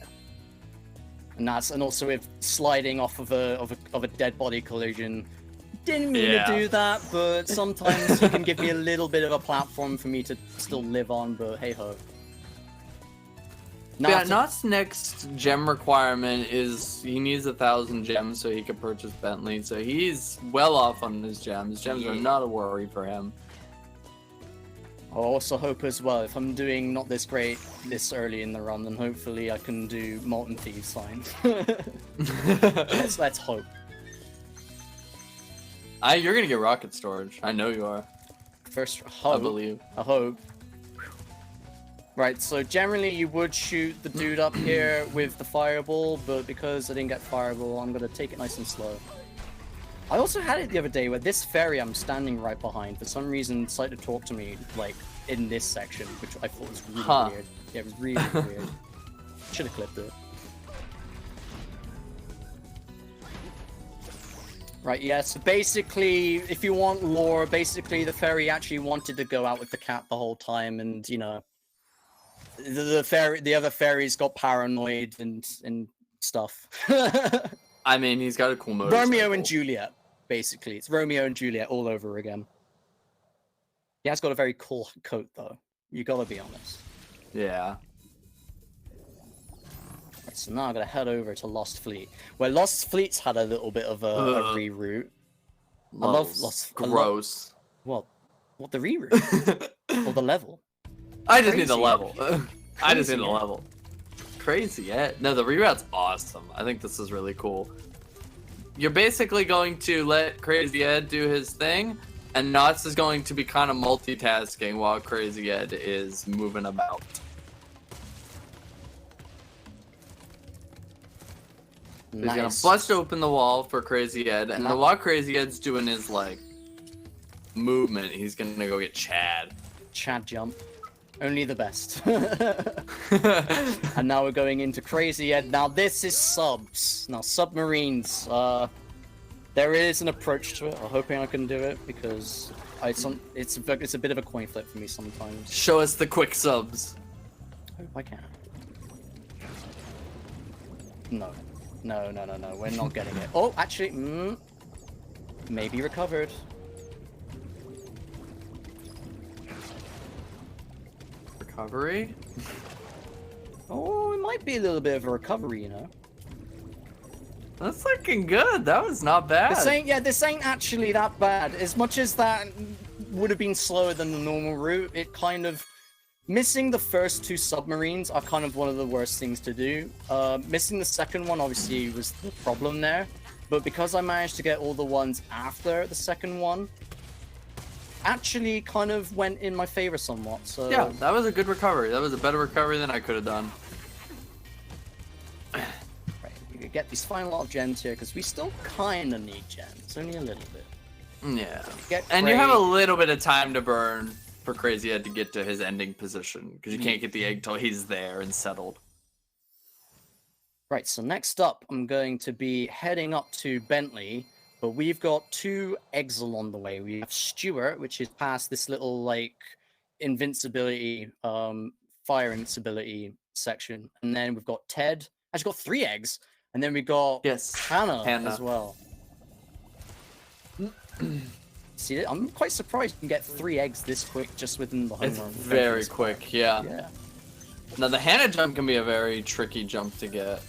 And also with sliding off of a dead body collision. Didn't mean to do that, but sometimes you can give me a little bit of a platform for me to still live on, but hey ho. Nost's next gem requirement is he needs 1,000 gems so he can purchase Bentley. So he's well off on his gems. Gems are not a worry for him. I also hope as well, if I'm doing not this great this early in the run, then hopefully I can do Molten Thieves fine. let's hope. You're gonna get rocket storage. I know you are. First, hope. I believe. I hope. Right, so generally you would shoot the dude up here with the fireball, but because I didn't get fireball, I'm gonna take it nice and slow. I also had it the other day where this ferry I'm standing right behind, for some reason, decided to talk to me, like, in this section, which I thought was really weird. Yeah, it was really weird. Should have clipped it. Right, yeah, so basically, if you want lore, basically the ferry actually wanted to go out with the cat the whole time, and, you know, the other fairies got paranoid and stuff. I mean, he's got a cool motorcycle. Romeo and Juliet, basically. It's Romeo and Juliet all over again. He has got a very cool coat, though. You gotta be honest. Yeah. Right, so now I'm gonna head over to Lost Fleet, where Lost Fleet's had a little bit of a reroute. I love Lost. Gross. What the reroute? Or the level? I just mean the level. I just mean the level. Crazy, yeah. No, the reroute's awesome. I think this is really cool. You're basically going to let Crazy Ed do his thing, and Knots is going to be kind of multitasking while Crazy Ed is moving about. He's gonna bust open the wall for Crazy Ed, and while Crazy Ed's doing his, like, movement, he's gonna go get Chad. Chad jump. Only the best. And now we're going into Crazy Ed. Now this is subs. Now submarines. There is an approach to it. I'm hoping I can do it because it's a bit of a coin flip for me sometimes. Show us the quick subs. I hope I can. No. We're not getting it. Oh, actually, maybe recovered. Recovery? Oh, it might be a little bit of a recovery, you know. That's looking good. That was not bad. This ain't actually that bad. As much as that would have been slower than the normal route, it kind of... Missing the first two submarines are kind of one of the worst things to do. Missing the second one obviously was the problem there. But because I managed to get all the ones after the second one, actually kind of went in my favor somewhat. So yeah, that was a good recovery. That was a better recovery than I could have done. Right, we could get these final lot of gens here because we still kind of need gens, only a little bit. Yeah. Get And you have a great. little bit of time to burn for Crazy Head to get to his ending position because you can't get the egg till he's there and settled. Right, so next up, I'm going to be heading up to Bentley, but we've got 2 eggs along the way. We have Stuart, which is past this little, like, invincibility, fire invincibility section. And then we've got Ted. Actually, got 3 eggs. And then we got Yes, Hannah Hannah. as well. See, I'm quite surprised you can get 3 eggs this quick just within the home It's run. very quick, yeah. Yeah. Now the Hannah jump can be a very tricky jump to get.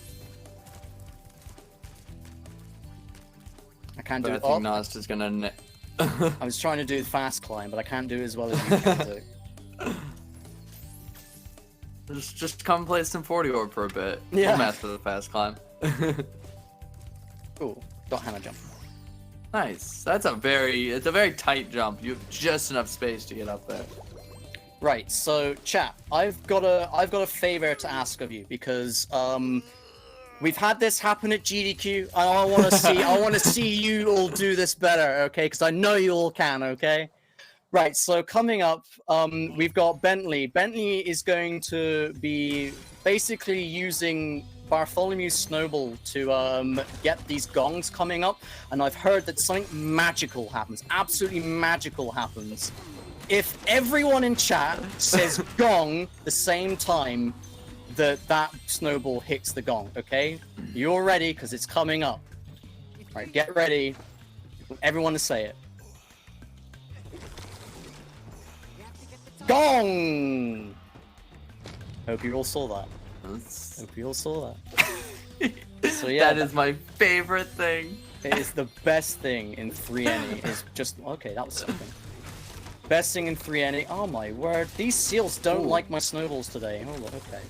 I can't But do I it. think Oh, Nost is gonna. I was trying to do the fast climb, but I can't do it as well as you can do. just come play some 40 orb for a bit. Yeah. We'll master the fast climb. Cool. Got Hannah jump. Nice. It's a very tight jump. You have just enough space to get up there. Right, so chat, I've got a favor to ask of you because we've had this happen at GDQ, and I want to see you all do this better, okay? Because I know you all can, okay? Right, so coming up, we've got Bentley. Bentley is going to be basically using Bartholomew's Snowball to get these gongs coming up, and I've heard that something magical happens, absolutely magical happens. If everyone in chat says gong the same time that snowball hits the gong, okay? You're ready, because it's coming up. Alright, get ready. Everyone to say it. Gong! Hope you all saw that. Hope you all saw that. So yeah, that is my favorite thing. it is the best thing in 3NE. Is just okay. That was something. Best thing in 3NE. Oh my word! These seals don't Ooh. like my snowballs today. Oh, okay.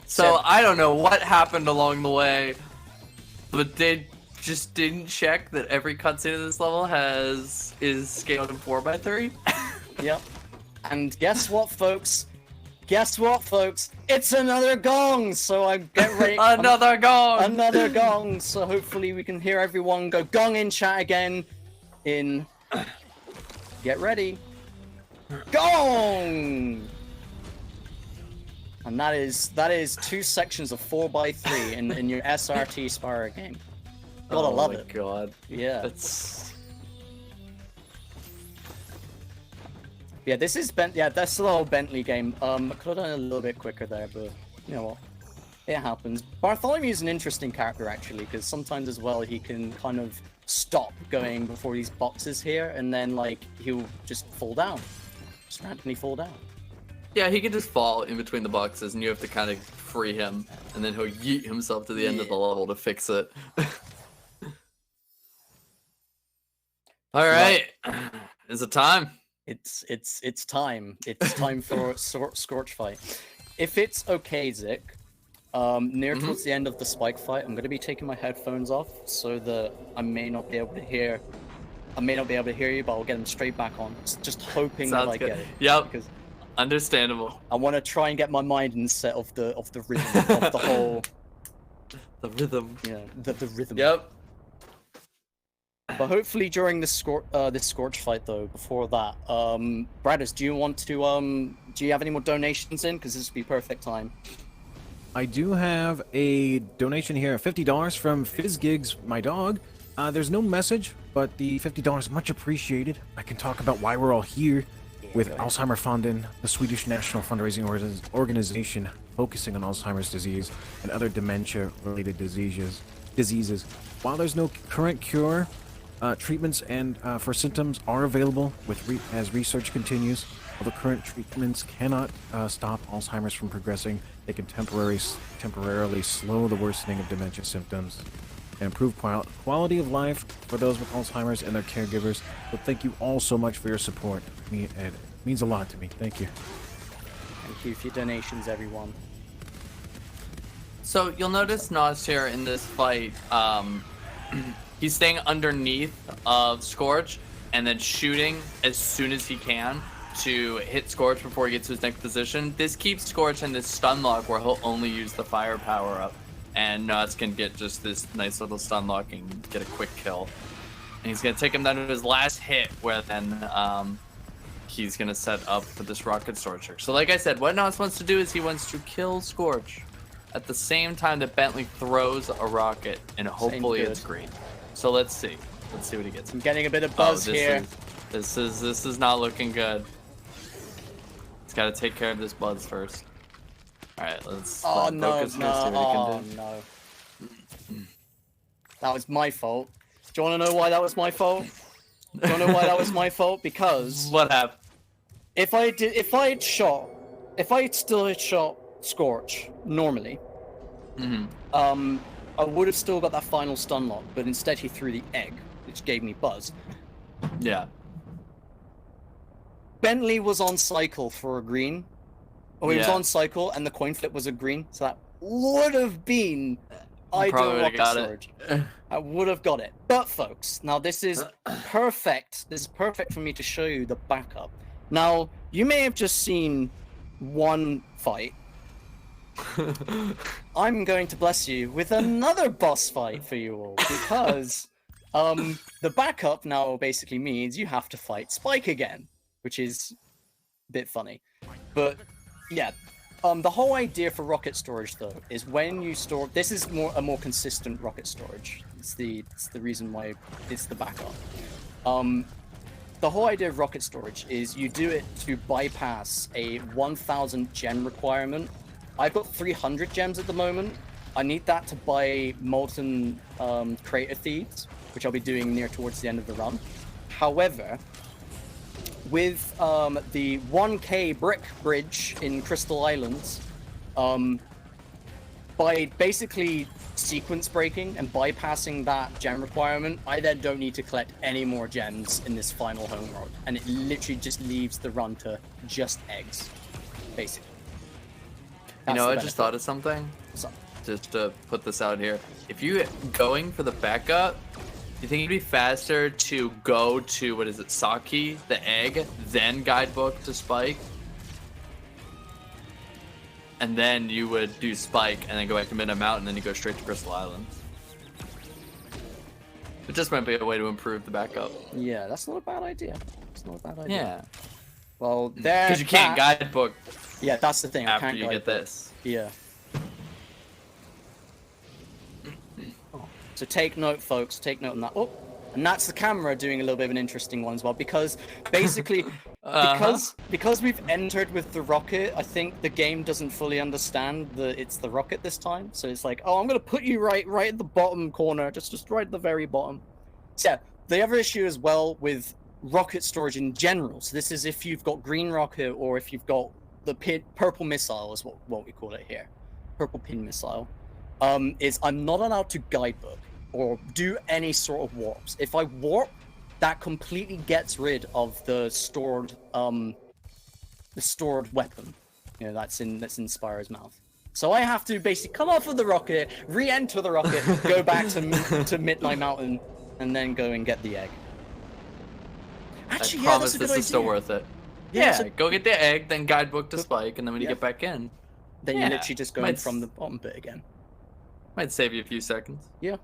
So I don't know what happened along the way, but they just didn't check that every cutscene in this level is scaled in 4x3. Yep. And guess what, folks? Guess what, folks? It's another gong. So I get ready. Another gong. Another gong. So hopefully we can hear everyone go gong in chat again. In. Get ready. Gong. And that is 2 sections of 4x3 in your SRT Spyro game. Gotta love it. God. Yeah. That's Yeah, this is that's the whole Bentley game. I could have done it a little bit quicker there, but you know what? It happens. Bartholomew is an interesting character actually, because sometimes as well he can kind of stop going before these boxes here, and then like he'll just fall down. Just randomly fall down. Yeah, he can just fall in between the boxes, and you have to kind of free him, and then he'll yeet himself to the end of the level to fix it. All right, is it time? It's time. It's time for a Scorch fight. If it's okay, Zik, near towards the end of the Spike fight, I'm gonna be taking my headphones off so that I may not be able to hear. I may not be able to hear you, but I'll get them straight back on. Just hoping that I Sounds good. get it. Yep. Because Understandable. I want to try and get my mind in set of the rhythm of the whole. The rhythm. Yeah, the rhythm. Yep. But hopefully during this Scorch fight though, before that, Bradders, do you have any more donations in? Because this would be perfect time. I do have a donation here, $50 from FizzGigs, my dog. There's no message, but the $50 much appreciated. I can talk about why we're all here with Alzheimerfonden, the Swedish national fundraising organization focusing on Alzheimer's disease and other dementia-related diseases. While there's no current cure, treatments and for symptoms are available as research continues. Although current treatments cannot stop Alzheimer's from progressing, they can temporarily slow the worsening of dementia symptoms and improve quality of life for those with Alzheimer's and their caregivers. So thank you all so much for your support. It means a lot to me. Thank you. Thank you for your donations, everyone. So you'll notice Nost here in this fight. He's staying underneath of Scorch and then shooting as soon as he can to hit Scorch before he gets to his next position. This keeps Scorch in this stun lock where he'll only use the fire power up. and Nuts can get just this nice little stun lock and get a quick kill. And he's gonna take him down to his last hit, where then he's gonna set up for this rocket storage trick. So like I said, what Nuts wants to do is he wants to kill Scorch at the same time that Bentley throws a rocket, and hopefully it's green. So let's see. Let's see what he gets. I'm getting a bit of buzz here. This is not looking good. He's got to take care of this buzz first. All right, let's. Oh let no, Focus here, see what he can do. no. That was my fault. Do you want to know why that was my fault? Do you want to know why that was my fault? Because What happened? if I still had shot Scorch normally, I would have still got that final stun lock, but instead he threw the egg, which gave me buzz. Yeah. Bentley was on cycle for a green. Oh, he was Yeah. on cycle, and the coin flip was a green, so that would have been ideal Probably rocket got storage. I would have got it. But folks, now this is perfect. This is perfect for me to show you the backup. Now, you may have just seen one fight. I'm going to bless you with another boss fight for you all, because the backup now basically means you have to fight Spike again, which is a bit funny. But yeah, the whole idea for rocket storage though is when you store, this is a more consistent rocket storage. It's the reason why it's the backup. The whole idea of rocket storage is you do it to bypass a 1,000 gem requirement. I've got 300 gems at the moment. I need that to buy molten crater thieves, which I'll be doing near towards the end of the run. However, with the 1K brick bridge in Crystal Islands, by basically sequence breaking and bypassing that gem requirement, I then don't need to collect any more gems in this final homeworld, and it literally just leaves the run to just eggs, basically. You know, the I just benefit. thought of something. So, Just to put this out here. If you going for the backup, you think it'd be faster to go to, what is it, Saki, the egg, then guidebook to Spike? And then you would do Spike and then go back to Midnight Mountain, and then you go straight to Crystal Island. It just might be a way to improve the backup. yeah, that's not a bad idea. It's not a bad idea. Yeah. Well, there. Because you can't guidebook Yeah, that's the thing. I after can't you get guidebook. this. Yeah. So take note, folks. Take note on that. Oh, and that's the camera doing a little bit of an interesting one as well, because basically, because we've entered with the rocket, I think the game doesn't fully understand that it's the rocket this time. So it's like, oh, I'm gonna put you right at the bottom corner, just right at the very bottom. So yeah, the other issue as well with rocket storage in general. So this is if you've got green rocket or if you've got the purple missile is what we call it here, purple pin missile. Is I'm not allowed to guidebook or do any sort of warps. If I warp, that completely gets rid of the stored weapon. You know, that's in Spyro's mouth. So I have to basically come off of the rocket, re-enter the rocket, go back to Midnight Mountain, and then go and get the egg. Actually, I yeah, promise that's a good this is still idea. worth it. Yeah, Yeah, so- go get the egg, then guidebook to Spike, and then when you Yeah. get back in, Then Yeah, you're literally just going might from the bottom bit again. might save you a few seconds. Yeah.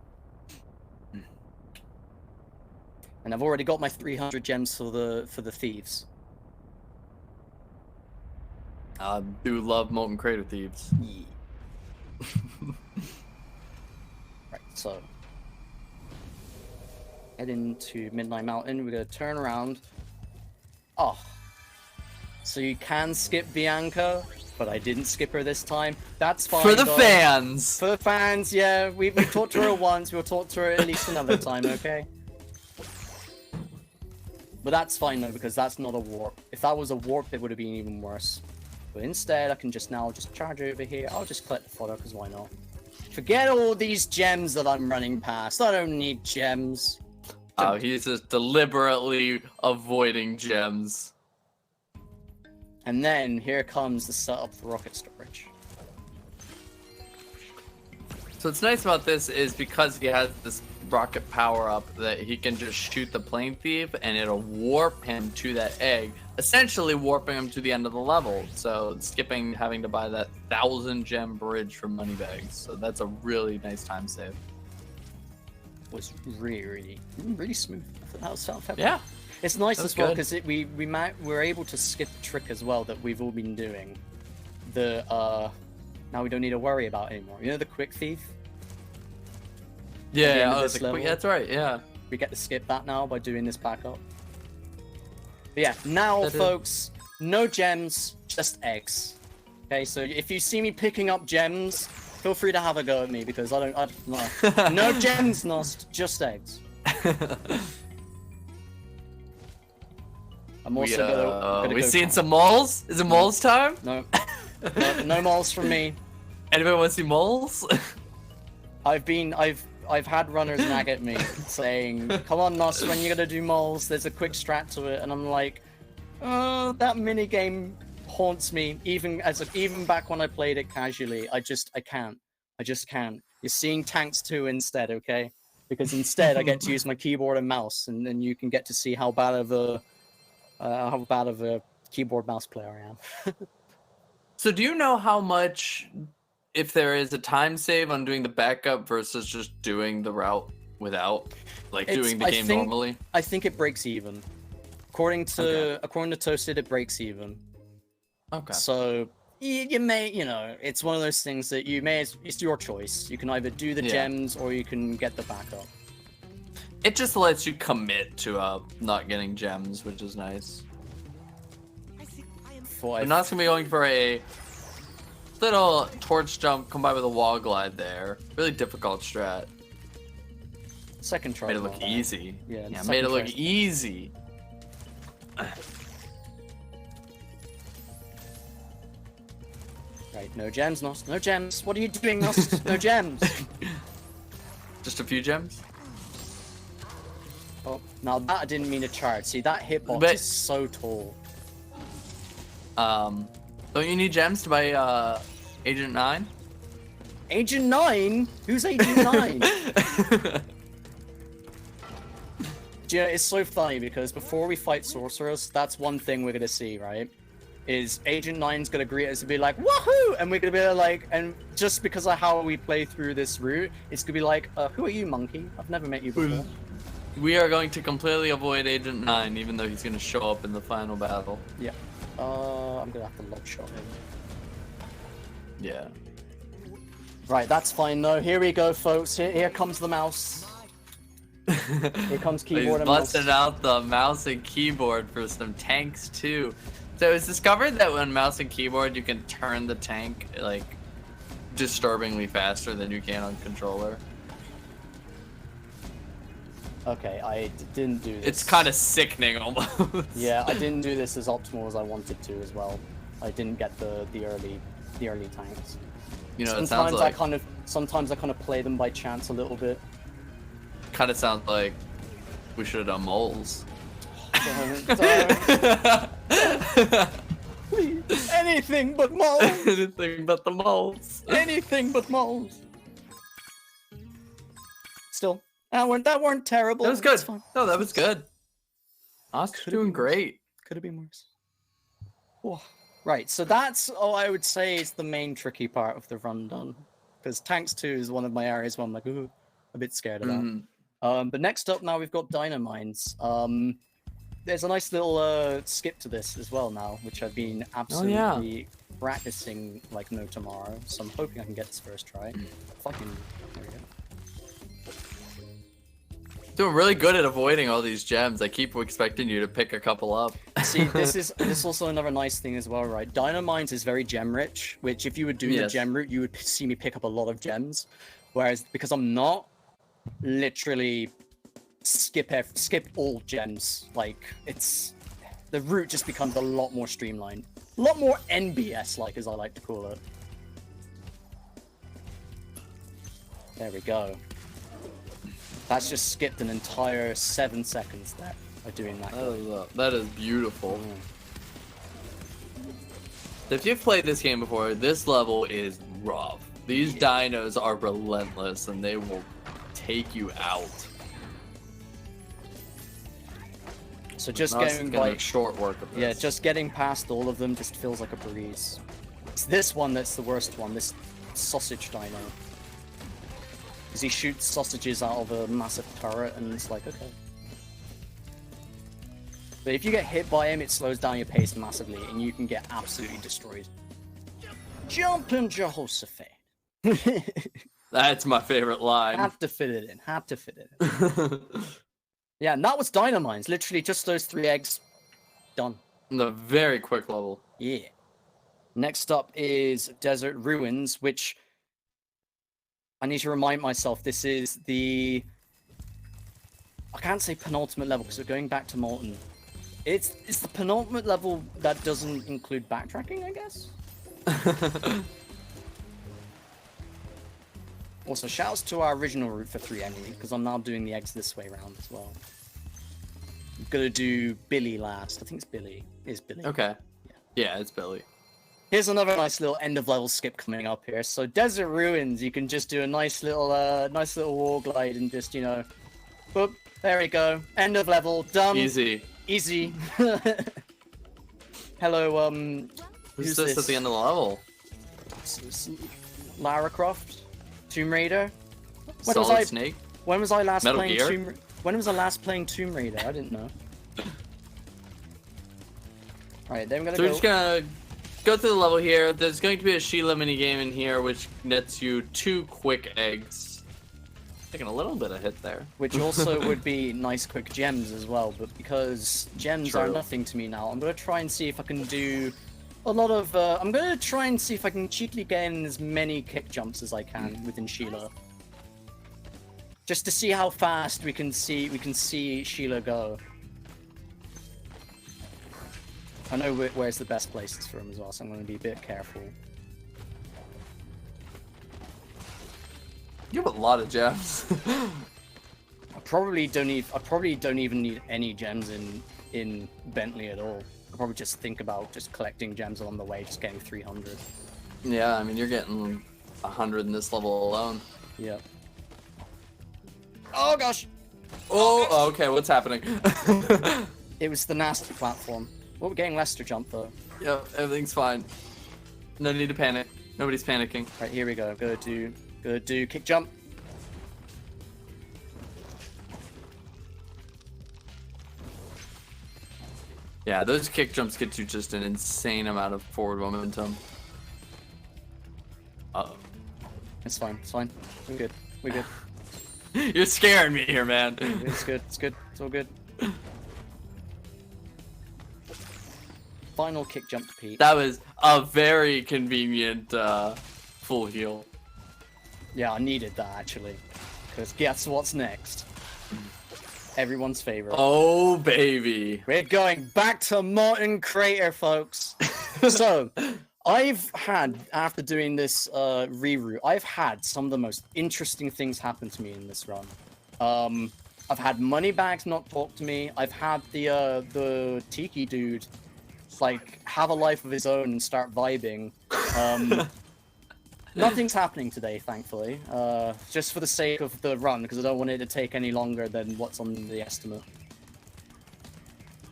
And I've already got my 300 gems for the thieves. I do love Molten Crater Thieves. Yeah. Right, so head into Midnight Mountain. We're gonna turn around. Oh, so you can skip Bianca, but I didn't skip her this time. That's fine. For the though. fans! For the fans, yeah. We talked to her once. We'll talk to her at least another time, okay? But that's fine though, because that's not a warp. If that was a warp, it would have been even worse. But instead, I can just charge over here. I'll just collect the fodder, because why not? Forget all these gems that I'm running past. I don't need gems. Oh, he's just deliberately avoiding gems. And then here comes the setup for rocket storage. So what's nice about this is because he has this rocket power up that he can just shoot the plane thief and it'll warp him to that egg. essentially warping them to the end of the level. So skipping having to buy that 1,000 gem bridge from Moneybags. So that's a really nice time save. Was really smooth. I thought that was self-evident. Yeah. It's nice That was as well good. because we're able to skip the trick as well that we've all been doing. The now we don't need to worry about anymore. You know the quick thief? the end Yeah, of oh, this the level. that's right. Yeah. We get to skip that now by doing this backup. But yeah, now That is- folks, no gems, just eggs. Okay, so if you see me picking up gems, feel free to have a go at me because I don't know. No gems, Nost, just eggs. I'm also gonna we go seeing count. some moles? Is it moles time? No, no moles from me. Anybody want to see moles? I've had runners nag at me saying, "Come on, Nos, when you're gonna do moles, there's a quick strat to it," and I'm like, "Oh, that mini game haunts me. Even back when I played it casually, I just can't. You're seeing Tanks 2 instead, okay? Because instead I get to use my keyboard and mouse, and then you can get to see how bad of a keyboard mouse player I am." So do you know how much, if there is a time save on doing the backup versus just doing the route without, like doing the I game think- normally? I think it breaks even. According to Toasted, it breaks even. Okay. So you may, it's one of those things that it's your choice. You can either do the Yeah. gems or you can get the backup. It just lets you commit to not getting gems, which is nice. We're not gonna be going for a little torch jump combined with a wall glide there. Really difficult strat. Second try. Made it look easy. Yeah, Yeah, second made it look try's- easy. Right, no gems, Nost. No gems. What are you doing, Nost? No gems. Just a few gems. Oh, now that I didn't mean to charge. See, that hitbox But- is so tall. Don't you need gems to buy Agent 9? Agent 9? Who's Agent 9? Do you know, it's so funny because before we fight sorcerers, that's one thing we're gonna see, right? Is Agent 9's gonna greet us and be like, "Woohoo!" And we're gonna be like, and just because of how we play through this route, it's gonna be like, "Who are you, monkey? I've never met you before." We are going to completely avoid Agent 9, even though he's going to show up in the final battle. Yeah. I'm gonna have to log shot him. Yeah. Right, that's fine though. Here we go, folks. Here comes the mouse. Here comes He's keyboard and mouse. busting out the mouse and keyboard for some tanks too. So it's discovered that when mouse and keyboard, you can turn the tank like disturbingly faster than you can on controller. Okay, I didn't do this. It's kind of sickening almost. Yeah, I didn't do this as optimal as I wanted to as well. I didn't get the early tanks. You know, it sounds Sometimes like I kind of play them by chance a little bit. sounds like we should have done moles. Please, anything but moles. Anything but the moles. Anything but moles. Still, that weren't terrible. That was good. It's fine. No, that was good. Us Could've doing been worse. great. Could have been worse. Oh. Right, so that's all I would say is the main tricky part of the run done. Because Tanks 2 is one of my areas where I'm like, ooh, a bit scared of that. Mhm. But next up now we've got Dynamines. There's a nice little skip to this as well now, which I've been absolutely practicing like no tomorrow. So I'm hoping I can get this first try. Fucking, there we go. Doing really good at avoiding all these gems. I keep expecting you to pick a couple up. See, this is also another nice thing as well, right? Dynamines is very gem rich, which if you would do the Yes. gem route, you would see me pick up a lot of gems. Whereas because I'm not, literally skip all gems. Like the route just becomes a lot more streamlined, a lot more NBS like, as I like to call it. There we go. That's just skipped an entire 7 seconds there by doing that. That is beautiful. Mm. If you've played this game before, this level is rough. These dinos are relentless and they will take you out. So So just Nos is getting gonna like make short work of this. yeah, just getting past all of them just feels like a breeze. It's this one that's the worst one. This sausage dino. Because he shoots sausages out of a massive turret, and it's like okay. But if you get hit by him, it slows down your pace massively, and you can get absolutely destroyed. Jumping Jehoshaphat. That's my favorite line. Had to fit it in. Had to fit it in. Yeah, and that was Dynamines. Literally just those 3 eggs. Done. The very quick level. Yeah. Next up is Desert Ruins, which I need to remind myself this is the... I can't say penultimate level because we're going back to Molten. It's the penultimate level that doesn't include backtracking, I guess? Also, shouts to our original route for 3 Emily, because I'm now doing the eggs this way around as well. I'm gonna do Billy last. I think it's Billy. It's Billy. Okay. Yeah, it's Billy. Here's another nice little end of level skip coming up here. So Desert Ruins, you can just do a nice little wall glide and just, you know, boop, there we go. End of level, done. Easy. Easy. Hello, Who's this at the end of the level? Lara Croft, Tomb Raider. Solid Snake. When was I last Metal playing Gear? When was I last playing Tomb Raider? I didn't know. Alright, then we're gonna So go. we're just gonna go through the level here. There's going to be a Sheila minigame in here, which nets you 2 quick eggs. Taking a little bit of hit there. Which also would be nice quick gems as well, but because gems are True. nothing to me now, I'm gonna try and see if I can do a lot of. I'm gonna try and see if I can cheaply get in as many kick jumps as I can within Sheila, just to see how fast we can see Sheila go. I know where's the best places for him as well, so I'm gonna be a bit careful. You have a lot of gems. I probably don't even need any gems in Bentley at all. I'll probably just think about just collecting gems along the way, just getting 300. Yeah, I mean, you're getting 100 in this level alone. Yep. Oh gosh! Oh, okay, what's happening? It was the nasty platform. Well, we're getting Lester jump though. Yep, everything's fine. No need to panic. Nobody's panicking. Right, here we go. Go do kick jump. Yeah, those kick jumps get you just an insane amount of forward momentum. Uh-oh. It's fine. It's fine. We're good. We're good. You're scaring me here, man. It's good. It's good. It's all good. Final kick jump to Pete. That was a very convenient full heal. Yeah, I needed that actually. Because guess what's next? Everyone's favorite. Oh, baby. We're going back to Molten Crater, folks. So, I've had, after doing this reroute, I've had some of the most interesting things happen to me in this run. I've had Moneybags not talk to me. I've had the Tiki dude like have a life of his own and start vibing. Nothing's happening today, thankfully. Just for the sake of the run, because I don't want it to take any longer than what's on the estimate.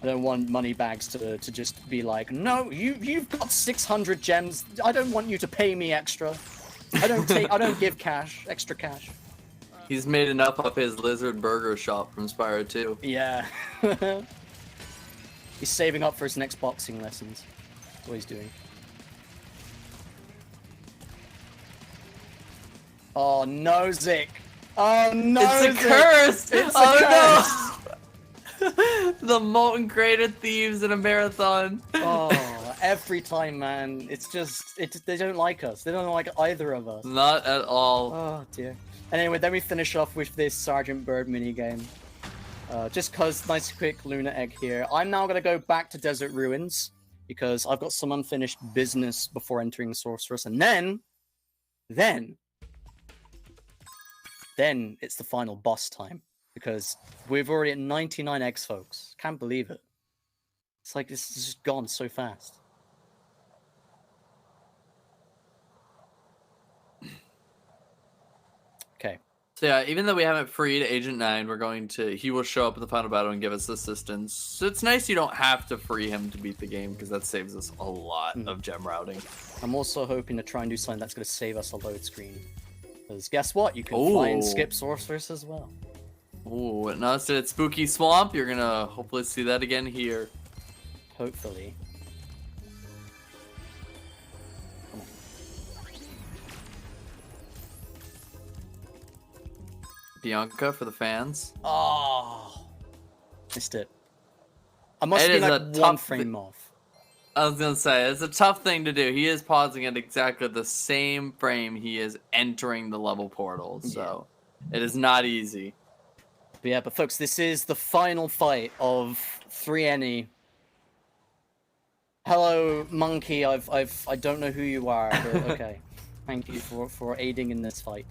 I don't want Moneybags to just be like, no, you've got 600 gems. I don't want you to pay me extra. I don't give cash, extra cash. He's made enough of his lizard burger shop from Spyro 2. Yeah. He's saving up for his next boxing lessons. That's what he's doing. Oh no, Zik! Oh no, It's a curse! It's Oh no! The Molten Crater Thieves in a marathon. Oh, every time, man. It's just, they don't like us. They don't like either of us. Not at all. Oh dear. And anyway, then we finish off with this Sergeant Bird minigame. Just cause, nice quick Luna egg here. I'm now gonna go back to Desert Ruins because I've got some unfinished business before entering Sorceress, and then it's the final boss time because we're already at 99 eggs, folks. Can't believe it. It's like this is just gone so fast. Okay, So yeah, even though we haven't freed Agent 9, he will show up in the final battle and give us assistance. So it's nice you don't have to free him to beat the game, because that saves us a lot of gem routing. I'm also hoping to try and do something that's going to save us a load screen. Because guess what? You can fly and skip Sorceress as well. Ooh, now it's at Spooky Swamp. You're gonna hopefully see that again here. Hopefully. Bianca for the fans. Oh, missed it. I must It be is like a one tough frame off. I was gonna say, it's a tough thing to do. He is pausing at exactly the same frame he is entering the level portal, so it is not easy. But yeah, but folks, this is the final fight of 3NE. Hello, monkey. I don't know who you are, but okay. Thank you for aiding in this fight.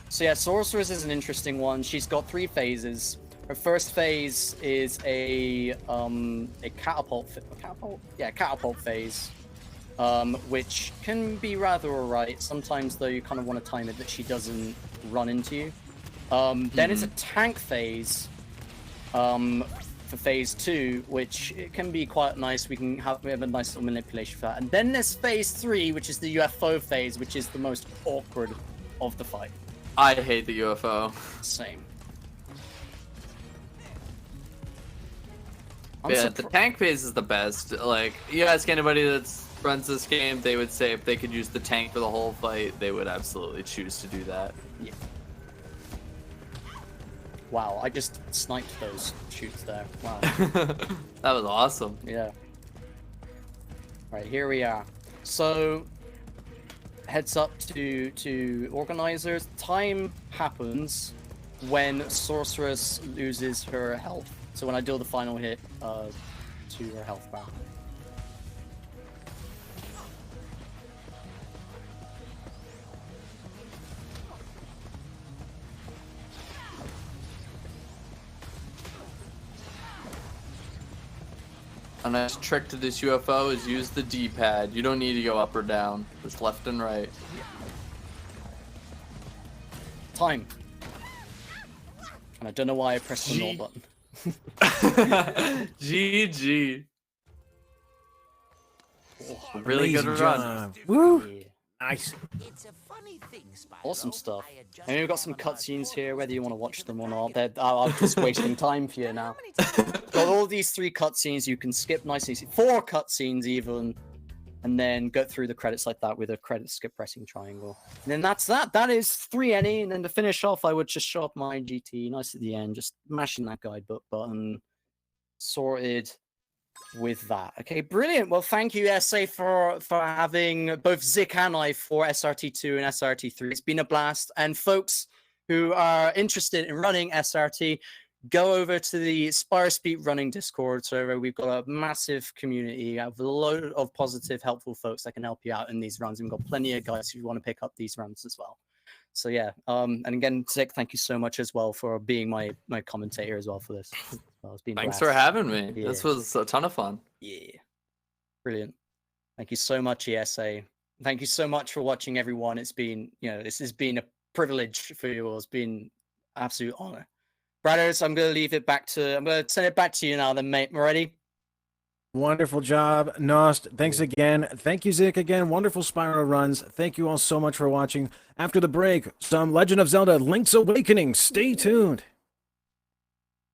So yeah, Sorceress is an interesting one. She's got 3 phases. Her first phase is a catapult phase, which can be rather alright. Sometimes though, you kind of want to time it that she doesn't run into you. Then it's a tank phase, for phase 2, which it can be quite nice. We have a nice little manipulation for that. And then there's phase 3, which is the UFO phase, which is the most awkward of the fight. I hate the UFO. Same. Yeah, the tank phase is the best. Like, you ask anybody that runs this game, they would say if they could use the tank for the whole fight, they would absolutely choose to do that. Yeah. Wow, I just sniped those shoots there. Wow. That was awesome. Yeah. Right, here we are. So, heads up to organizers. Time happens when Sorceress loses her health. So when I deal the final hit to her health bar. A nice trick to this UFO is use the D-pad. You don't need to go up or down, just left and right. Time. And I don't know why I pressed the null button. GG. Oh, Really good Amazing run. job. Woo! yeah. Nice. Awesome stuff. And we've got some cutscenes here, whether you want to watch them or not. I'm just wasting time for you now. Got all these 3 cutscenes you can skip nice and easy. 4 cutscenes even. And then go through the credits like that with a credit skip pressing triangle. And then that's that. That is 3NE. And then to finish off, I would just show up my GT nice at the end, just mashing that guide button. Sorted with that. Okay, brilliant. Well, thank you, SA, for having both Zik and I for SRT2 and SRT3. It's been a blast. And folks who are interested in running SRT, go over to the Spyro Speedrunning Discord server. We've got a massive community of a load of positive, helpful folks that can help you out in these runs. We've got plenty of guys who want to pick up these runs as well. So yeah, and again, Zik, thank you so much as well for being my commentator as well for this. Well, it's been Thanks blast. for having me. Yeah. This was a ton of fun. Yeah. Brilliant. Thank you so much, ESA. Thank you so much for watching, everyone. It's been, this has been a privilege for you all. It's been an absolute honor. Brothers, I'm going to send it back to you now then, mate. Ready? Wonderful job, Nost. Thanks again. Thank you, Zik, again. Wonderful Spyro runs. Thank you all so much for watching. After the break, some Legend of Zelda Link's Awakening. Stay tuned.